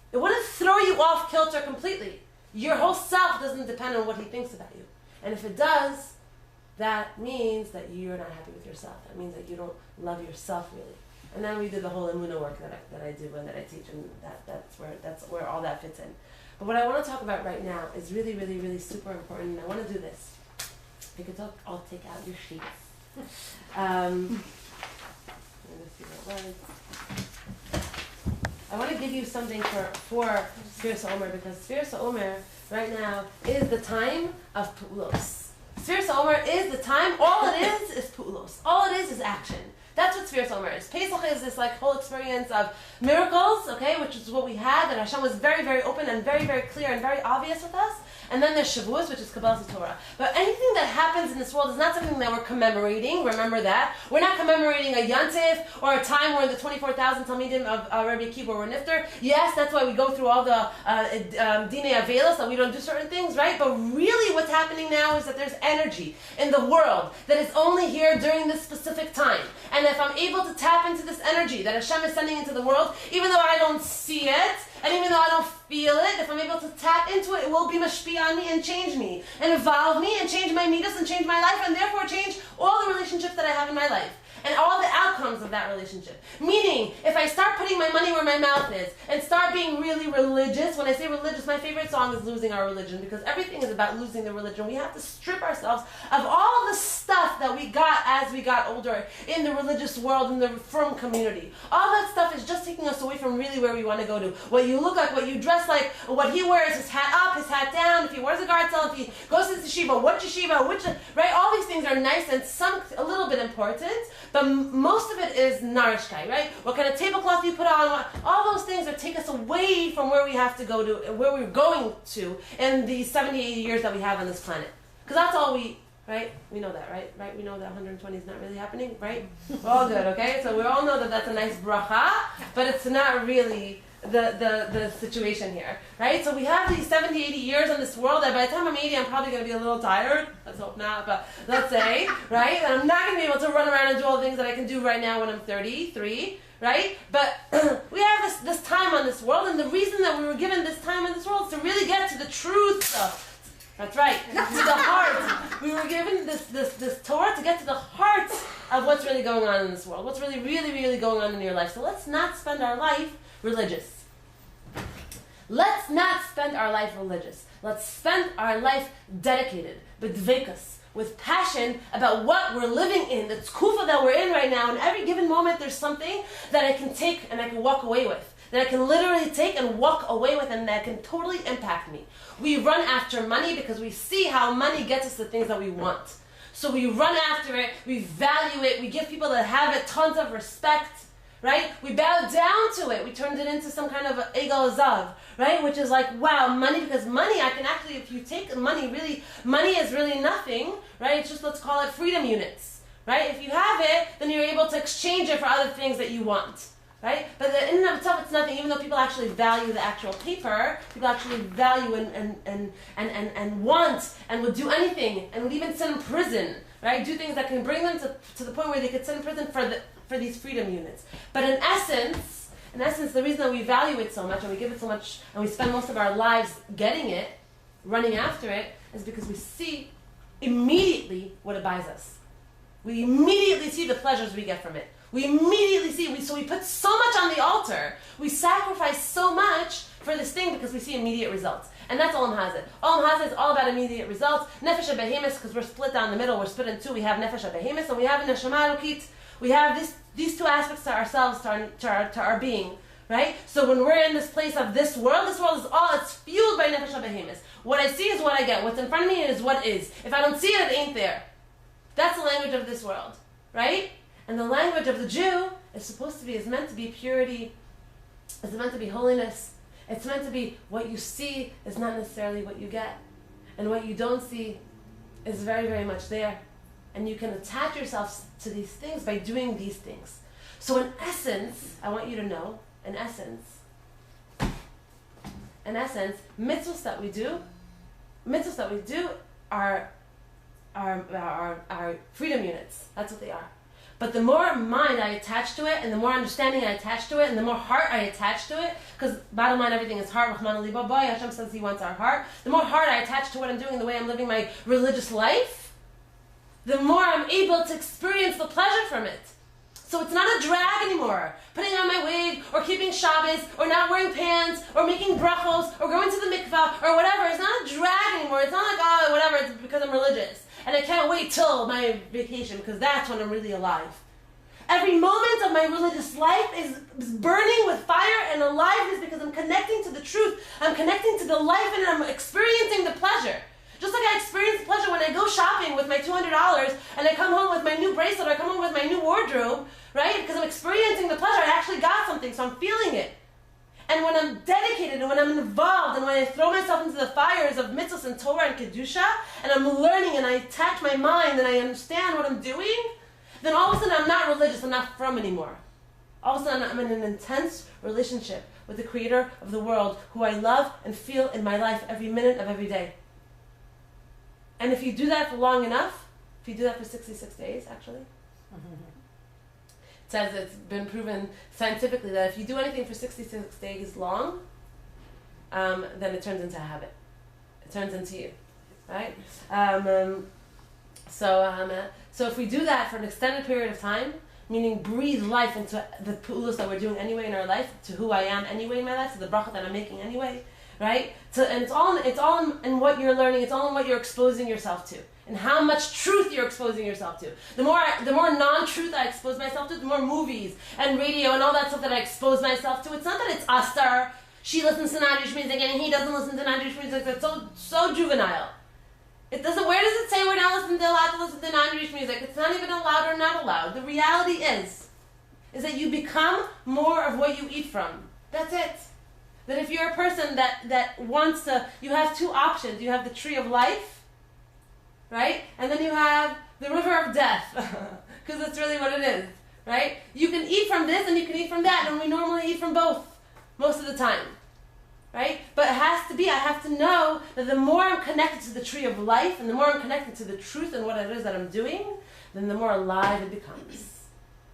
It wouldn't throw you off kilter completely. Your whole self doesn't depend on what he thinks about you. And if it does, that means that you're not happy with yourself. That means that you don't love yourself really. And then we did the whole Emunah work that I do and that I teach, and that's where all that fits in. But what I want to talk about right now is really, really, really super important. And I want to do this. You can I'll take out your sheets. Let me see what it was. I want to give you something for Sefirat HaOmer, because Sefirat HaOmer right now is the time of Pu'ulos. Sefirat HaOmer is the time, all it is Pu'ulos. All it is action. That's what Sefirat HaOmer is. Pesach is this like whole experience of miracles, okay, which is what we had, that Hashem was very, very open and very, very clear and very obvious with us. And then there's Shavuos, which is Kabbalas Torah. But anything that happens in this world is not something that we're commemorating. Remember that. We're not commemorating a Yantif or a time where the 24,000 Talmidim of Rabbi Akiva were nifter. Yes, that's why we go through all the Dinei Avelos, that we don't do certain things, right? But really what's happening now is that there's energy in the world that is only here during this specific time. And if I'm able to tap into this energy that Hashem is sending into the world, even though I don't see it, and even though I don't feel it, if I'm able to tap into it, it will be mashpi on me and change me, and evolve me, and change my midas, and change my life, and therefore change all the relationships that I have in my life. and all the outcomes of that relationship. Meaning, if I start putting my money where my mouth is and start being really religious, when I say religious, my favorite song is Losing Our Religion, because everything is about losing the religion. We have to strip ourselves of all the stuff that we got as we got older in the religious world, in the frum community. All that stuff is just taking us away from really where we want to go to. What you look like, what you dress like, what he wears, his hat up, his hat down, if he wears a gartel, if he goes to the yeshiva, what yeshiva, which, right? All these things are nice and some a little bit important, but most of it is narishkai, right? What kind of tablecloth you put on, all those things that take us away from where we have to go to, where we're going to in the 70, 80 years that we have on this planet. Because that's all we, right? We know that, right? Right? We know that 120 is not really happening, right? We're all good, okay? So we all know that that's a nice bracha, but it's not really the situation here, right? So we have these 70, 80 years in this world that by the time I'm 80, I'm probably going to be a little tired. Let's hope not, but let's say, right? And I'm not going to be able to run around and do all the things that I can do right now when I'm 33, right? But we have this time on this world, and the reason that we were given this time on this world is to really get to the truth of, that's right, to the heart. We were given this Torah to get to the heart of what's really going on in this world, what's really, really, really going on in your life. So let's not spend our life religious. Let's not spend our life religious. Let's spend our life dedicated, b'dvekus, with passion about what we're living in, the tkufa that we're in right now. And every given moment there's something that I can take and I can walk away with, that I can literally take and walk away with, and that can totally impact me. We run after money because we see how money gets us the things that we want. So we run after it, we value it, we give people that have it tons of respect, right? We bow down to it. We turned it into some kind of egel zav, right? Which is like, wow, money, because money, I can actually, if you take money, really, money is really nothing, right? It's just, let's call it freedom units, right? If you have it, then you're able to exchange it for other things that you want, right? But in and of itself, it's nothing. Even though people actually value the actual paper, people actually value and want and would do anything and would even sit in prison, right? Do things that can bring them to the point where they could sit in prison for these freedom units. But in essence, the reason that we value it so much and we give it so much and we spend most of our lives getting it, running after it, is because we see immediately what it buys us. We immediately see the pleasures we get from it. We immediately see, so we put so much on the altar. We sacrifice so much for this thing because we see immediate results. And that's Olam Hazeh. Olam Hazeh is all about immediate results. Nefesh HaBehemis, because we're split down the middle, we're split in two. We have Nefesh HaBehemis and we have Neshama Elokit. We have these two aspects to ourselves, to our being, right? So when we're in this place of this world is all, it's fueled by Nefesh HaBehemis. What I see is what I get. What's in front of me is what is. If I don't see it, it ain't there. That's the language of this world, right? And the language of the Jew is meant to be purity, it's meant to be holiness. It's meant to be what you see is not necessarily what you get. And what you don't see is very, very much there. And you can attach yourself to these things by doing these things. So in essence, I want you to know, in essence, mitzvahs that we do are freedom units. That's what they are. But the more mind I attach to it, and the more understanding I attach to it, and the more heart I attach to it, because bottom line, everything is heart. Rahman Ali Baba, Hashem says He wants our heart. The more heart I attach to what I'm doing, the way I'm living my religious life, the more I'm able to experience the pleasure from it. So it's not a drag anymore. Putting on my wig, or keeping Shabbos, or not wearing pants, or making brachos, or going to the mikvah, or whatever. It's not a drag anymore. It's not like, oh, whatever, it's because I'm religious. And I can't wait till my vacation, because that's when I'm really alive. Every moment of my religious life is burning with fire and aliveness because I'm connecting to the truth. I'm connecting to the life and I'm experiencing the pleasure. Just like I experience pleasure when I go shopping with my $200 and I come home with my new bracelet or I come home with my new wardrobe, right? Because I'm experiencing the pleasure. I actually got something, so I'm feeling it. And when I'm dedicated and when I'm involved and when I throw myself into the fires of mitzvahs and Torah and Kedusha and I'm learning and I attach my mind and I understand what I'm doing, then all of a sudden I'm not religious, I'm not from anymore. All of a sudden I'm in an intense relationship with the Creator of the world who I love and feel in my life every minute of every day. And if you do that for long enough, if you do that for 66 days actually, it says it's been proven scientifically that if you do anything for 66 days long, then it turns into a habit. It turns into you, right? So if we do that for an extended period of time, meaning breathe life into the pu'ulos that we're doing anyway in our life, to who I am anyway in my life, to the bracha that I'm making anyway, right? And it's all in what you're learning. It's all in what you're exposing yourself to, and how much truth you're exposing yourself to. The more non-truth I expose myself to, the more movies and radio and all that stuff that I expose myself to. It's not that it's astar. She listens to non-Jewish music and he doesn't listen to non-Jewish music. That's so juvenile. It doesn't. Where does it say we're not allowed to listen to non-Jewish music? It's not even allowed or not allowed. The reality is that you become more of what you eat from. That's it. That if you're a person that wants to, you have two options. You have the tree of life, right? And then you have the river of death, because that's really what it is, right? You can eat from this and you can eat from that, and we normally eat from both most of the time. Right? But it has to be, I have to know that the more I'm connected to the tree of life and the more I'm connected to the truth and what it is that I'm doing, then the more alive it becomes.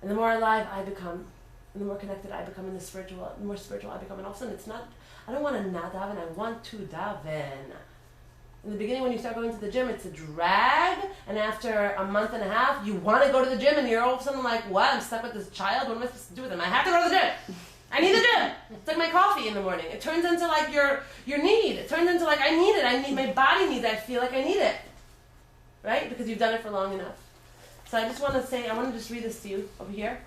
And the more alive I become, and the more connected I become in the more spiritual I become. And all of a sudden it's not, I don't want to not daven, I want to daven. In the beginning when you start going to the gym, it's a drag, and after a month and a half, you want to go to the gym and you're all of a sudden like, what? I'm stuck with this child, what am I supposed to do with him? I have to go to the gym! I need the gym. It's like my coffee in the morning. It turns into like your need. It turns into like I need it. My body needs it. I feel like I need it. Right? Because you've done it for long enough. So I just want to say, I want to just read this to you over here.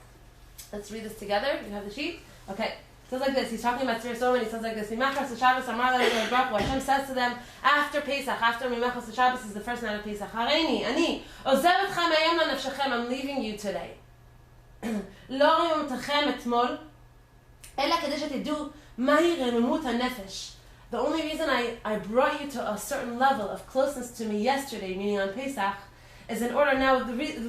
Let's read this together. You have the sheet? Okay. It says like this. He's talking about Sefirat HaOmer. He says like this. Hashem says to them, after Pesach, after Mimachas Shabbos is the first night of Pesach. Hareini, ani, ozev etchem hayom lanefshechem. I'm leaving you today. Lo rimutachem etmol. The only reason I brought you to a certain level of closeness to me yesterday, meaning on Pesach, is in order now.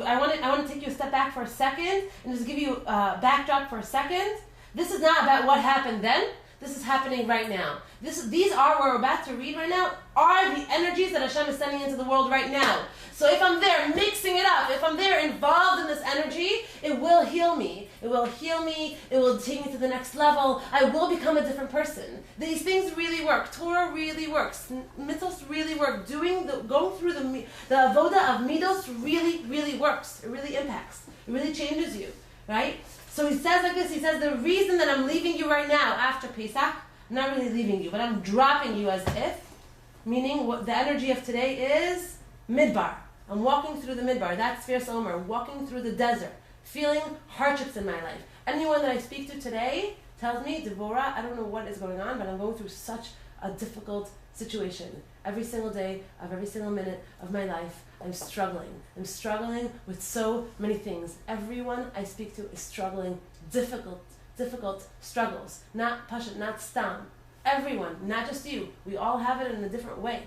I want to take you a step back for a second and just give you a backdrop for a second. This is not about what happened then. This is happening right now. These are, what we're about to read right now, are the energies that Hashem is sending into the world right now. So if I'm there mixing it up, if I'm there involved in this energy, it will heal me. It will heal me. It will take me to the next level. I will become a different person. These things really work. Torah really works. Mitzvos really work. Going through the avoda of midos really, really works. It really impacts. It really changes you, right? So he says like this. He says, the reason that I'm leaving you right now after Pesach, I'm not really leaving you, but I'm dropping you as if, meaning what the energy of today is midbar. I'm walking through the midbar. That's Sefirat HaOmer. Walking through the desert, feeling hardships in my life. Anyone that I speak to today tells me, Devorah, I don't know what is going on, but I'm going through such a difficult situation. Every single day of every single minute of my life, I'm struggling. I'm struggling with so many things. Everyone I speak to is struggling, difficult struggles. Not pashat, not stam. Everyone, not just you. We all have it in a different way.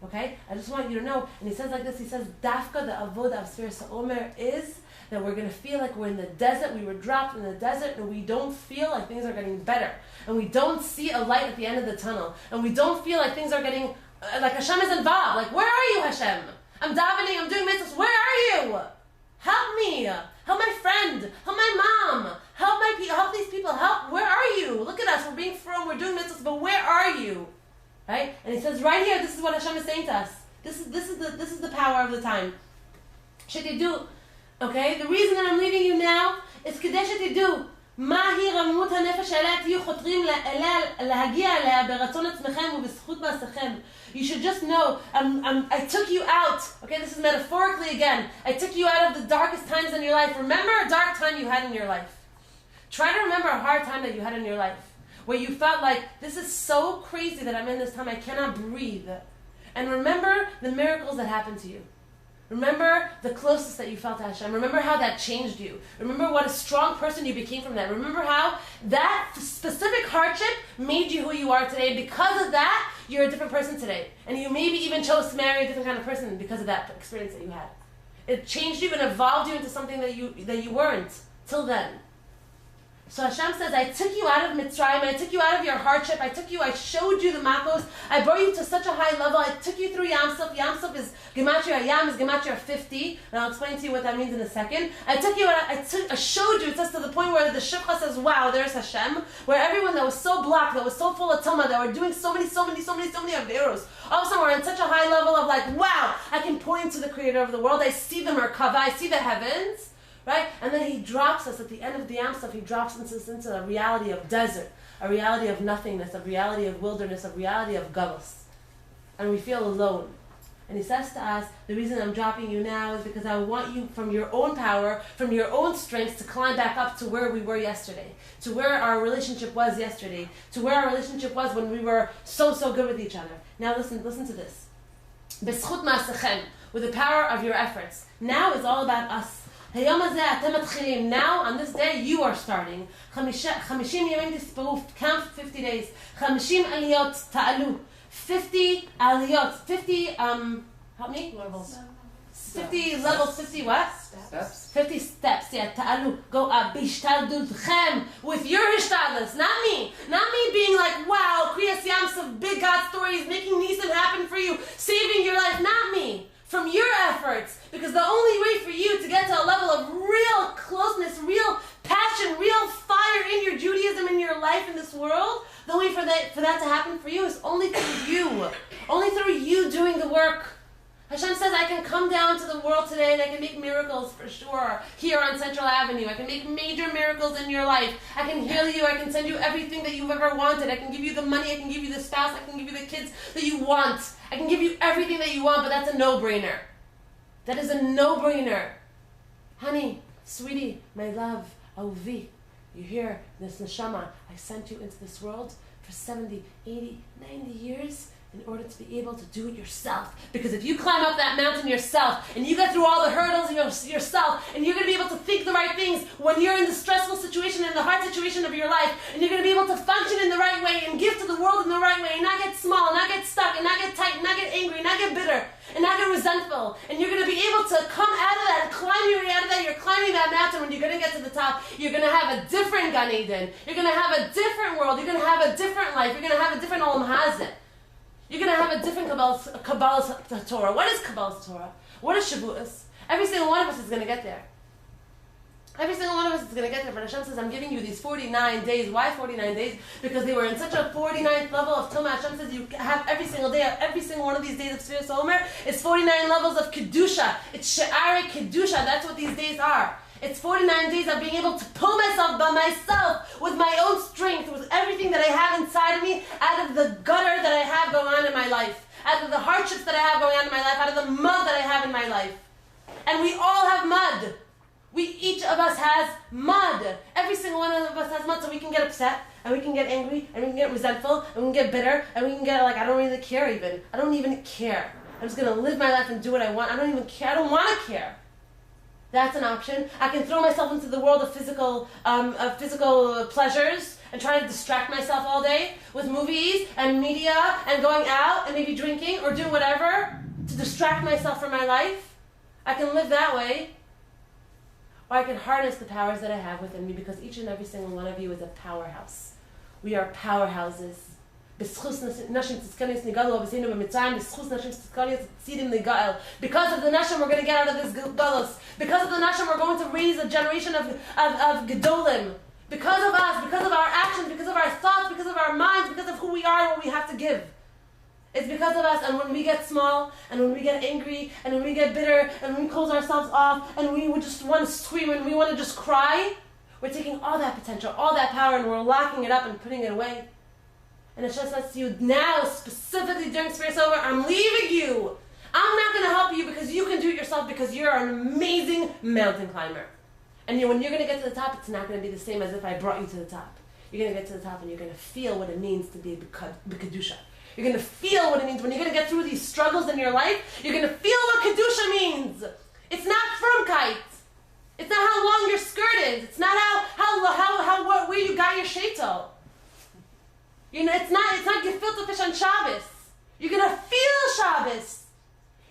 Okay? I just want you to know. And he says like this, he says, Dafka, the avodah of Sefirat HaOmer is that we're going to feel like we're in the desert. We were dropped in the desert and we don't feel like things are getting better. And we don't see a light at the end of the tunnel. And we don't feel like things are getting, like Hashem is involved. Like, where are you, Hashem? I'm davening, I'm doing mitzvahs. Where are you? Help me. Help my friend. Help my mom. Help these people. Help. Where are you? Look at us. We're being from. We're doing mitzvahs. But where are you? Right? And he says right here, this is what Hashem is saying to us. This is the power of the time. Shetidu. Okay? The reason that I'm leaving you now is כדי שתדעו מהי רוממות הנפש שאליה תהיו חותרים להגיע אליה ברצון עצמכם ובזכות מעשיכם. You should just know, I took you out. Okay, this is metaphorically again. I took you out of the darkest times in your life. Remember a dark time you had in your life. Try to remember a hard time that you had in your life, where you felt like, this is so crazy that I'm in this time, I cannot breathe. And remember the miracles that happened to you. Remember the closeness that you felt to Hashem. Remember how that changed you. Remember what a strong person you became from that. Remember how that specific hardship made you who you are today. Because of that, you're a different person today. And you maybe even chose to marry a different kind of person because of that experience that you had. It changed you and evolved you into something that you weren't till then. So Hashem says, I took you out of Mitzrayim, I took you out of your hardship, I showed you the makos, I brought you to such a high level, I took you through Yam Suf. Yam Suf is Gematria, Yam is Gematria 50, and I'll explain to you what that means in a second. I showed you, it says to the point where the Shivcha says, wow, there's Hashem, where everyone that was so blocked, that was so full of Tumah, that were doing so many Averos, all of a sudden we're in such a high level of like, wow, I can point to the Creator of the world, I see the Merkava, I see the heavens, right? And then he drops us at the end of the Yam Suf, he drops us into a reality of desert, a reality of nothingness, a reality of wilderness, a reality of galus. And we feel alone. And he says to us, the reason I'm dropping you now is because I want you from your own power, from your own strength, to climb back up to where we were yesterday, to where our relationship was yesterday, to where our relationship was when we were so good with each other. Now listen to this. B'schut ma'asechem, with the power of your efforts. Now is all about us. Now, on this day, you are starting. 50 yemim tisperu, count 50 days. 50 aliyot ta'alu. 50 aliyot, 50, help me? Levels. 50 levels, 50 what? Steps. 50 steps, yeah, ta'alu, go up, bishtadudchem, with your hishtadlus, not me being like, wow, Kriyas Yamsuf, big God stories, making Nisim happen for you, saving your life, not me, from your efforts, because the only way for you to get to a level of real closeness, real passion, real fire in your Judaism, in your life, in this world, the way for that to happen for you is only through you doing the work. Hashem says, I can come down to the world today and I can make miracles for sure here on Central Avenue. I can make major miracles in your life. I can heal you. I can send you everything that you've ever wanted. I can give you the money. I can give you the spouse. I can give you the kids that you want. I can give you everything that you want, but that's a no-brainer. That is a no-brainer. Honey, sweetie, my love, Ahuvi, you hear this neshama, I sent you into this world for 70, 80, 90 years in order to be able to do it yourself. Because if you climb up that mountain yourself, and you get through all the hurdles yourself, and you're going to be able to think the right things when you're in the stressful situation, in the hard situation of your life, and you're going to be able to function in the right way, and give to the world in the right way, and not get small, and not get stuck, and not get tight, and not get angry, and not get bitter, and not get resentful. And you're going to be able to come out of that, and climb your way out of that. You're climbing that mountain. When you're going to get to the top, you're going to have a different Gan Eden. You're going to have a different world. You're going to have a different life. You're going to have a different Olam Hazeh. You're going to have a different Kabbalah Torah. What is Kabbalah Torah? What is Shavuos? Every single one of us is going to get there. Every single one of us is going to get there. But Hashem says, I'm giving you these 49 days. Why 49 days? Because they were in such a 49th level of Tumah. Hashem says, you have every single day, every single one of these days of Sefirat HaOmer, it's 49 levels of Kedusha. It's She'arei Kedusha. That's what these days are. It's 49 days of being able to pull myself by myself with my own strength, with everything that I have inside of me, out of the gutter that I have going on in my life, out of the hardships that I have going on in my life, out of the mud that I have in my life. And we all have mud. Each of us has mud. Every single one of us has mud, so we can get upset, and we can get angry, and we can get resentful, and we can get bitter, and we can get like, I don't really care even. I don't even care. I'm just going to live my life and do what I want. I don't even care. I don't want to care. That's an option. I can throw myself into the world of physical pleasures and try to distract myself all day with movies and media and going out and maybe drinking or doing whatever to distract myself from my life. I can live that way. Or I can harness the powers that I have within me, because each and every single one of you is a powerhouse. We are powerhouses. Because of the Nashim we're going to get out of this galus. Because of the Nashim we're going to raise a generation of Gedolim. Because of us, because of our actions, because of our thoughts, because of our minds, because of who we are and what we have to give. It's because of us. And when we get small, and when we get angry, and when we get bitter, and when we close ourselves off, and we would just want to scream, and we want to just cry, we're taking all that potential, all that power, and we're locking it up and putting it away. And Hashem says to you, now, specifically during Sefirat HaOmer, I'm leaving you. I'm not going to help you because you can do it yourself, because you're an amazing mountain climber. And when you're going to get to the top, it's not going to be the same as if I brought you to the top. You're going to get to the top and you're going to feel what it means to be Kedusha. You're going to feel what it means. When you're going to get through these struggles in your life, you're going to feel what Kedusha means. It's not frumkeit. It's not how long your skirt is. It's not where you got your shetel. It's not gefilte fish on Shabbos. You're going to feel Shabbos.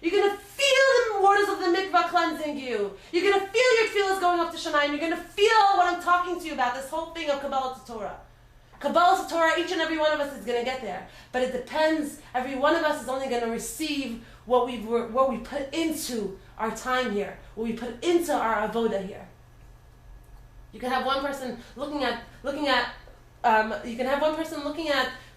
You're going to feel the waters of the mikvah cleansing you. You're going to feel your tefillas going up to Shemaim. You're going to feel what I'm talking to you about, this whole thing of Kabbalah Torah. Kabbalah Torah, each and every one of us is going to get there. But it depends. Every one of us is only going to receive what we put into our time here, what we put into our avoda here. You can have one person looking at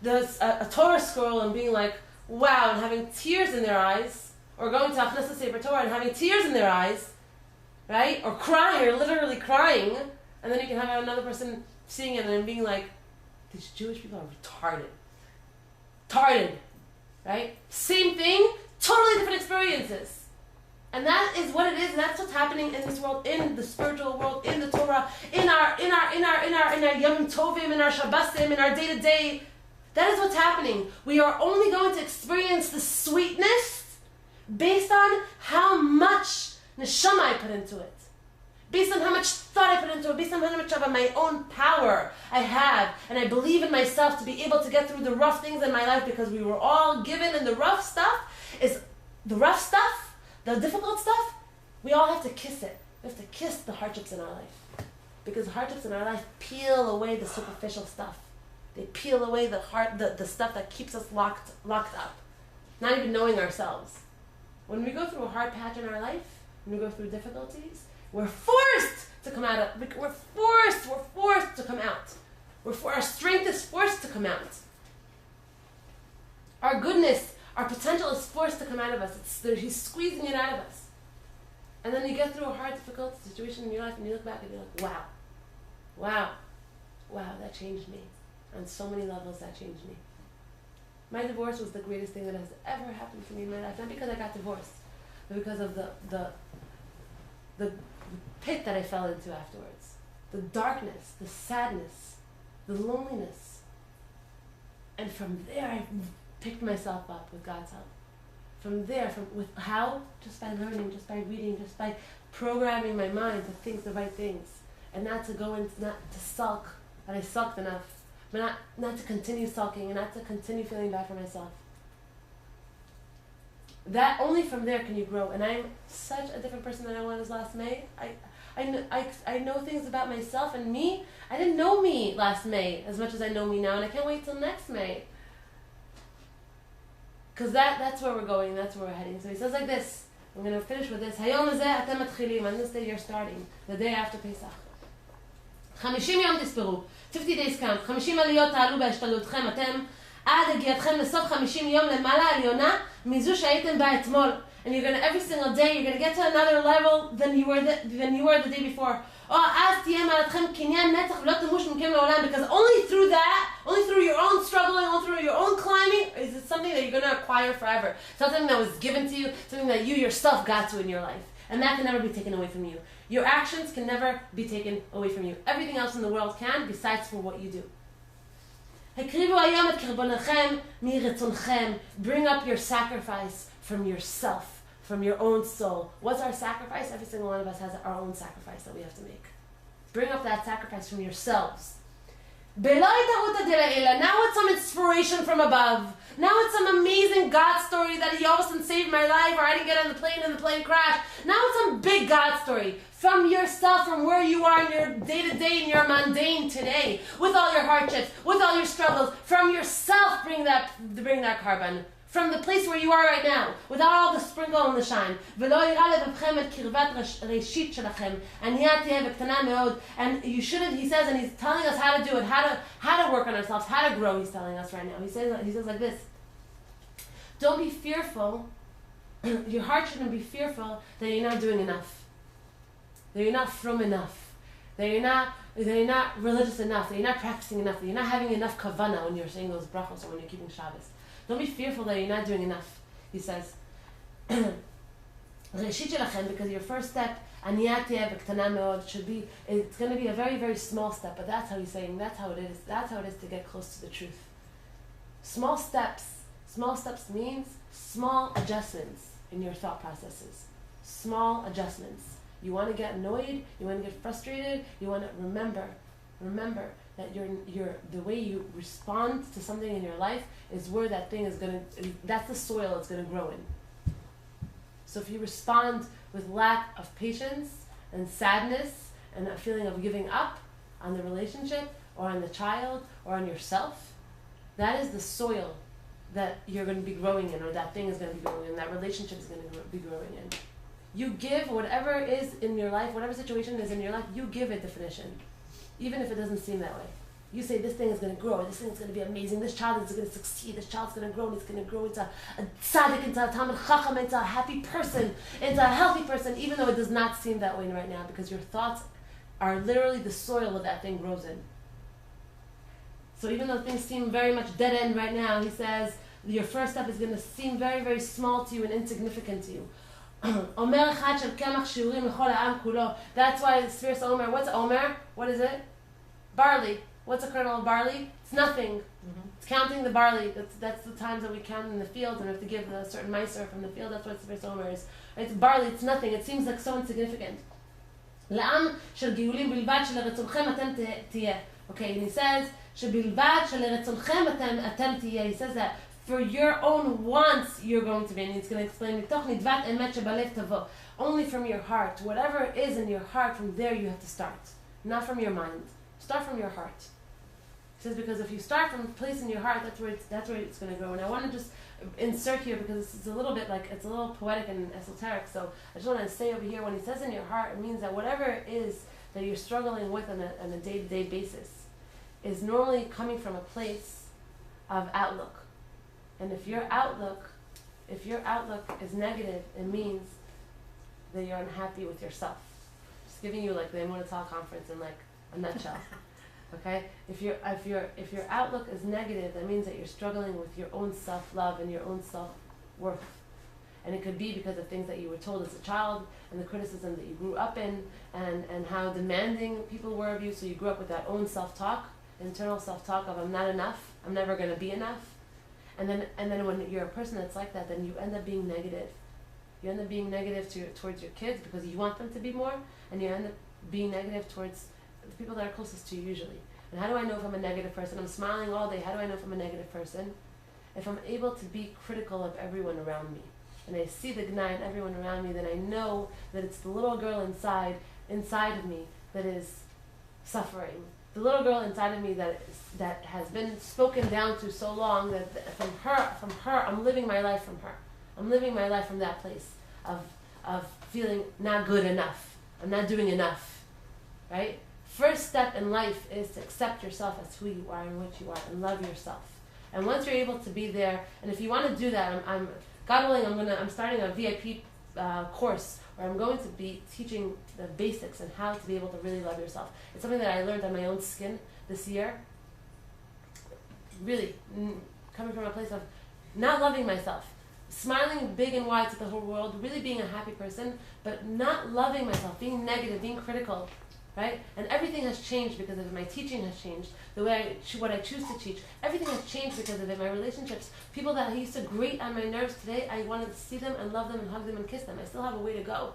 a Torah scroll and being like, wow, and having tears in their eyes, or going to Achnasas Sefer Torah and having tears in their eyes, right? Or crying, or literally crying, and then you can have another person seeing it and being like, these Jewish people are retarded. Retarded, right? Same thing, totally different experiences. And that is what it is. That's what's happening in this world, in the spiritual world, in the Torah, in our Yom Tovim, in our Shabbosim, in our day-to-day. That is what's happening. We are only going to experience the sweetness based on how much neshama I put into it. Based on how much thought I put into it, based on how much of my own power I have, and I believe in myself to be able to get through the rough things in my life, because we were all given, and the rough stuff is the rough stuff. The difficult stuff, we all have to kiss it. We have to kiss the hardships in our life. Because the hardships in our life peel away the superficial stuff. They peel away the stuff that keeps us locked up. Not even knowing ourselves. When we go through a hard patch in our life, when we go through difficulties, we're forced to come out of, we're forced to come out. Our strength is forced to come out. Our goodness, our potential is forced to come out of us. He's squeezing it out of us. And then you get through a hard, difficult situation in your life and you look back and you're like, wow, that changed me. On so many levels, that changed me. My divorce was the greatest thing that has ever happened to me in my life. Not because I got divorced, but because of the pit that I fell into afterwards. The darkness, the sadness, the loneliness. And from there, I picked myself up with God's help. From there, how? Just by learning, just by reading, just by programming my mind to think the right things. And not to go into, not to sulk, that I sulked enough. But not to continue sulking and not to continue feeling bad for myself. That only from there can you grow. And I'm such a different person than I was last May. I know things about myself and me. I didn't know me last May as much as I know me now, and I can't wait till next May. Because that's where we're going, that's where we're heading. So he says like this, I'm going to finish with this. Hayom hazeh atem matchilim, on this day you're starting, the day after Pesach. 50 יום תספרו, 50 days count, 50 עליות תעלו בהשתלותכם אתם, עד הגיעתכם לסוף 50 יום למעלה עליונה, מזו שהייתם בה אתמול. And you're going to, every single day, you're going to get to another level than you were the day before. אז תהיה מעלתכם קניין נצח ולא תמוש מכם לעולם, because only through that, only through your own struggling, only through your own climbing, is it something that you're going to acquire forever. It's not something that was given to you, something that you yourself got to in your life. And that can never be taken away from you. Your actions can never be taken away from you. Everything else in the world can, besides for what you do. הקריבו היום את קרבנכם מרצונכם. Bring up your sacrifice from yourself, from your own soul. What's our sacrifice? Every single one of us has our own sacrifice that we have to make. Bring up that sacrifice from yourselves. Now it's some inspiration from above. Now it's some amazing God story that he all of a sudden saved my life, or I didn't get on the plane and the plane crashed. Now it's some big God story from yourself, from where you are in your day-to-day, in your mundane today, with all your hardships, with all your struggles. From yourself, bring that carbon. From the place where you are right now, without all the sprinkle and the shine. And you shouldn't, he says, and he's telling us how to do it, how to work on ourselves, how to grow, he's telling us right now. He says like this, don't be fearful, your heart shouldn't be fearful that you're not doing enough, that you're not from enough, that you're not religious enough, that you're not practicing enough, that you're not having enough kavanah when you're saying those brachos or when you're keeping Shabbos. Don't be fearful that you're not doing enough, he says. Because your first step, should be, it's going to be a very, very small step, but that's how he's saying, that's how it is. That's how it is to get close to the truth. Small steps means small adjustments in your thought processes. Small adjustments. You want to get annoyed, you want to get frustrated, you want to remember that the way you respond to something in your life is where that thing is that's the soil it's going to grow in. So if you respond with lack of patience and sadness and a feeling of giving up on the relationship or on the child or on yourself, that is the soil that you're going to be growing in, or that thing is going to be growing in, that relationship is going to be growing in. You give whatever is in your life, whatever situation is in your life, you give it definition. Even if it doesn't seem that way. You say this thing is going to grow, this thing is going to be amazing, this child is going to succeed, this child's going to grow, and it's going to grow into a tzaddik, into a talmid chacham, into a happy person, into a healthy person, even though it does not seem that way right now, because your thoughts are literally the soil that that thing grows in. So even though things seem very much dead end right now, he says, your first step is going to seem very, very small to you and insignificant to you. That's why Sefirat HaOmer, what's Omer? What is it? Barley. What's a kernel of barley? It's nothing. It's counting the barley. That's the times that we count in the field, and we have to give a certain meiser from the field. That's what Sefirat HaOmer is. It's barley, it's nothing. It seems like so insignificant. Okay, and he says, he says that for your own wants you're going to be, and he's going to explain, only from your heart. Whatever it is in your heart, from there you have to start. Not from your mind. Start from your heart. He says, because if you start from a place in your heart, that's where it's going to grow. And I want to just insert here, because it's a little bit like, it's a little poetic and esoteric, so I just want to say over here, when he says in your heart, it means that whatever it is that you're struggling with on a day-to-day basis is normally coming from a place of outlook. And if your outlook is negative, it means that you're unhappy with yourself. Just giving you like the Emunah conference in like a nutshell. Okay? If your outlook is negative, that means that you're struggling with your own self-love and your own self-worth. And it could be because of things that you were told as a child, and the criticism that you grew up in, and how demanding people were of you, so you grew up with that own self-talk, internal self-talk of I'm not enough, I'm never going to be enough. And then when you're a person that's like that, then you end up being negative. You end up being negative towards your kids because you want them to be more, and you end up being negative towards the people that are closest to you usually. And how do I know if I'm a negative person? I'm smiling all day. How do I know if I'm a negative person? If I'm able to be critical of everyone around me, and I see the gnai in everyone around me, then I know that it's the little girl inside of me that is suffering. The little girl inside of me that has been spoken down to so long that from her, I'm living my life from her. I'm living my life from that place of feeling not good enough. I'm not doing enough, right? First step in life is to accept yourself as who you are and what you are, and love yourself. And once you're able to be there, and if you want to do that, God willing, I'm starting a VIP course where I'm going to be teaching the basics and how to be able to really love yourself. It's something that I learned on my own skin this year. Really, coming from a place of not loving myself, smiling big and wide to the whole world, really being a happy person, but not loving myself, being negative, being critical, right? And everything has changed because of it. My teaching has changed. The way what I choose to teach, everything has changed because of it. My relationships, people that I used to grate on my nerves today, I wanted to see them and love them and hug them and kiss them. I still have a way to go.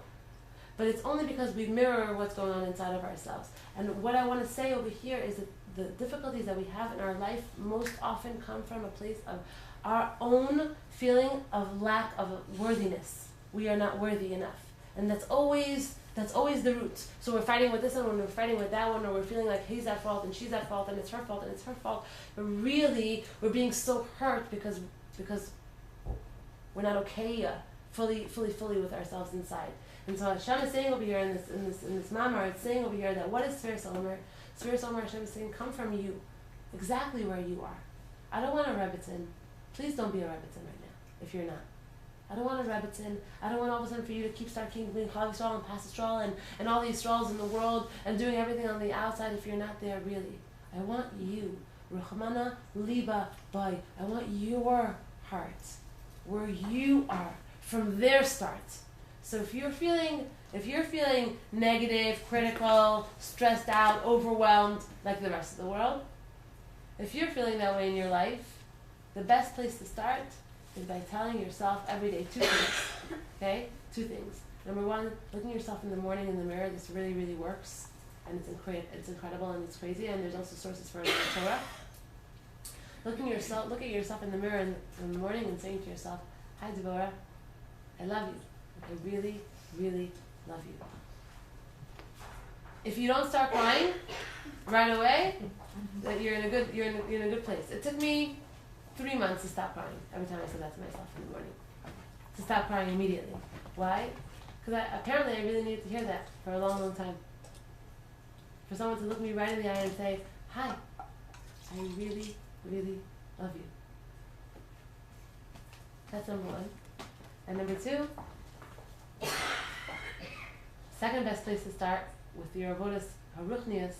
But it's only because we mirror what's going on inside of ourselves. And what I want to say over here is that the difficulties that we have in our life most often come from a place of our own feeling of lack of worthiness. We are not worthy enough. And that's always the root. So we're fighting with this one, and we're fighting with that one, or we're feeling like he's at fault and she's at fault and it's her fault and it's her fault. But really, we're being so hurt because we're not okay fully with ourselves inside. And so Hashem is saying over here in this mamar, it's saying over here that what is Sefirat HaOmer? Sefirat HaOmer, Hashem is saying, come from you, exactly where you are. I don't want a rebbitzin. Please don't be a rebbitzin right now, if you're not. I don't want a rebbitzin. I don't want all of a sudden for you to keep starting being Chalav Yisrael and Pas Yisrael and all these Yisraels in the world and doing everything on the outside if you're not there really. I want you. Ruchmana liba bay. I want your heart, where you are. From there start. So if you're feeling negative, critical, stressed out, overwhelmed, like the rest of the world, if you're feeling that way in your life, the best place to start is by telling yourself every day two things. Okay? Two things. Number one, looking at yourself in the morning in the mirror. This really, really works, and it's incredible and it's crazy. And there's also sources for it in the Torah. Look at yourself in the mirror in the morning and saying to yourself, "Hi, Devorah, I love you. I really, really love you." If you don't start crying right away, then you're in a good place. It took me 3 months to stop crying every time I said that to myself in the morning. To stop crying immediately. Why? Because apparently I really needed to hear that for a long, long time. For someone to look me right in the eye and say, "Hi, I really, really love you. That's number one. And number two, second best place to start with your avodas haruchnius.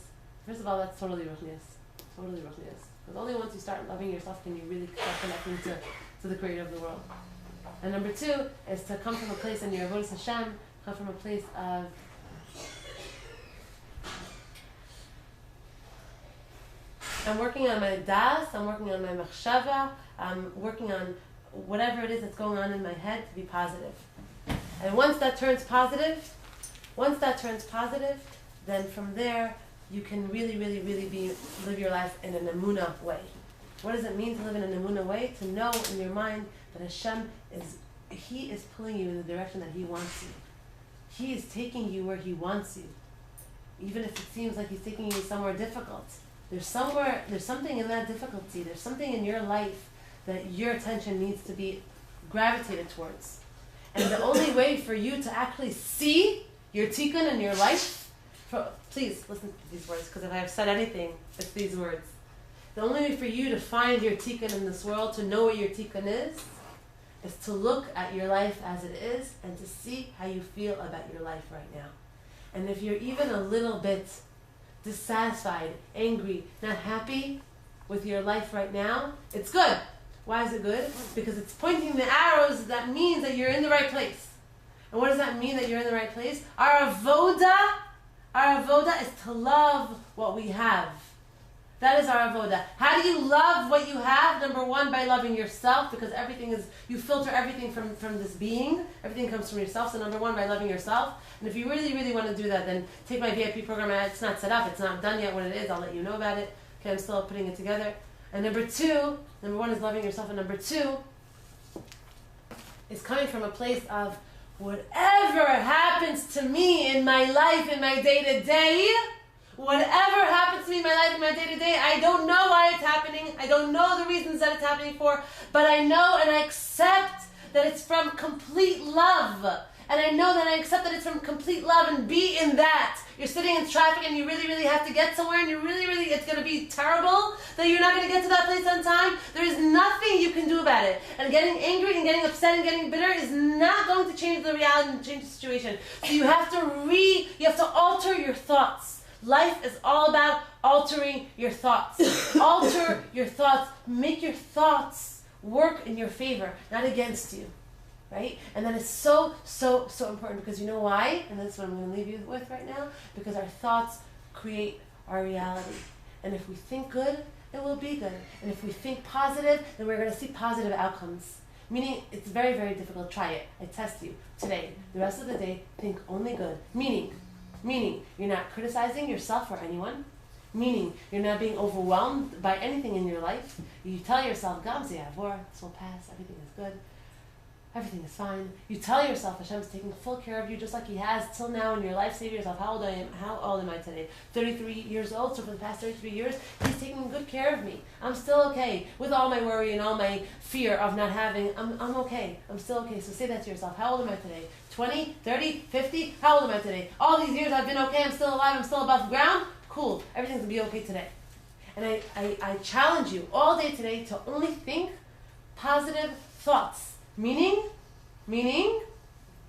First of all, that's totally ruchnius. Totally ruchnius. Because only once you start loving yourself can you really start connecting to the creator of the world. And number two is to come from a place in your avodas Hashem, come from a place of I'm working on my das, I'm working on my machshava, I'm working on whatever it is that's going on in my head to be positive. And once that turns positive, then from there you can really, really, really live your life in an emunah way. What does it mean to live in an emunah way? To know in your mind that Hashem He is pulling you in the direction that He wants you. He is taking you where He wants you. Even if it seems like He's taking you somewhere difficult. There's something in that difficulty. There's something in your life that your attention needs to be gravitated towards. And the only way for you to actually see your tikkun in your life, please listen to these words, because if I have said anything, it's these words. The only way for you to find your tikkun in this world, to know what your tikkun is to look at your life as it is and to see how you feel about your life right now. And if you're even a little bit dissatisfied, angry, not happy with your life right now, it's good. Why is it good? Because it's pointing the arrows. That means that you're in the right place. And what does that mean that you're in the right place? Our avoda is to love what we have. That is our avoda. How do you love what you have? Number one, by loving yourself, because you filter everything from this being. Everything comes from yourself. So number one, by loving yourself. And if you really, really want to do that, then take my VIP program. It's not set up. It's not done yet. When it is, I'll let you know about it. Okay, I'm still putting it together. And number one is loving yourself. And number two is coming from a place of whatever happens to me in my life, in my day-to-day, whatever happens to me in my life, in my day-to-day, I don't know why it's happening. I don't know the reasons that it's happening for, but I know and I accept that it's from complete love. And I know that I accept that it's from complete love and be in that. You're sitting in traffic and you really, really have to get somewhere and you really, really, it's going to be terrible that you're not going to get to that place on time. There is nothing you can do about it. And getting angry and getting upset and getting bitter is not going to change the reality and change the situation. So you have to alter your thoughts. Life is all about altering your thoughts. Alter your thoughts. Make your thoughts work in your favor, not against you. Right? And that is so, so, so important, because you know why? And that's what I'm going to leave you with right now. Because our thoughts create our reality. And if we think good, it will be good. And if we think positive, then we're going to see positive outcomes. Meaning, it's very, very difficult. Try it. I test you today. The rest of the day, think only good. Meaning, you're not criticizing yourself or anyone. Meaning, you're not being overwhelmed by anything in your life. You tell yourself, Gam Devorah, this will pass, everything is good. Everything is fine. You tell yourself Hashem's taking full care of you just like He has till now in your life. Say to yourself, how old am I today? 33 years old. So for the past 33 years, He's taking good care of me. I'm still okay. With all my worry and all my fear of not having, I'm okay. I'm still okay. So say that to yourself. How old am I today? 20, 30, 50? How old am I today? All these years I've been okay. I'm still alive. I'm still above ground. Cool. Everything's going to be okay today. And I challenge you all day today to only think positive thoughts. Meaning,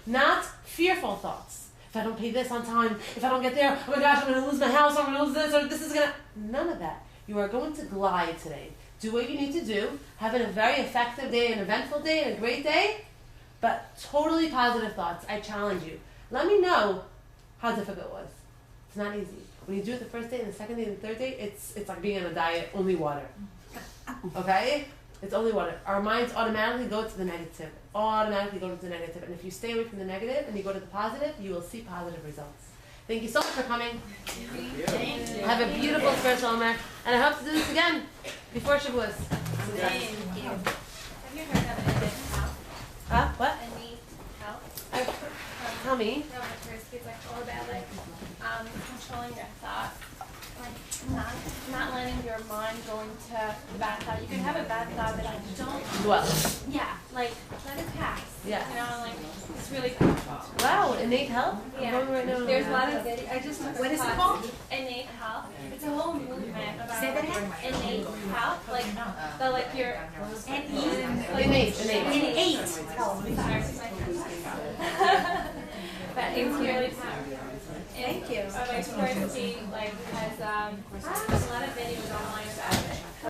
not fearful thoughts. If I don't pay this on time, if I don't get there, oh my gosh, I'm going to lose my house, I'm going to lose this, or this is going to... None of that. You are going to glide today. Do what you need to do. Have a very effective day, an eventful day, and a great day, but totally positive thoughts. I challenge you. Let me know how difficult it was. It's not easy. When you do it the first day, and the second day, and the third day, it's like being on a diet, only water. Okay? It's only water. Our minds automatically go to the negative. And if you stay away from the negative and you go to the positive, you will see positive results. Thank you so much for coming. Thank you. Have a beautiful spiritual Omer. And I hope to do this again before Shavuos. Thank you. Have you heard of innate health? What? Innate health? Tell me. No, my first speaks like all about controlling your thoughts. Like not letting your mind go into bad thought. You can have a bad thought that don't Dwell. yeah, like let it pass. Yeah. You know, like it's really powerful. Wow, innate health? Yeah. Right now. There's a lot of video. I just What is it called? Innate health. It's a whole movement about Say that again? innate health, like the like your Innate. But it's really powerful. Thank you. My university like has a lot of videos online about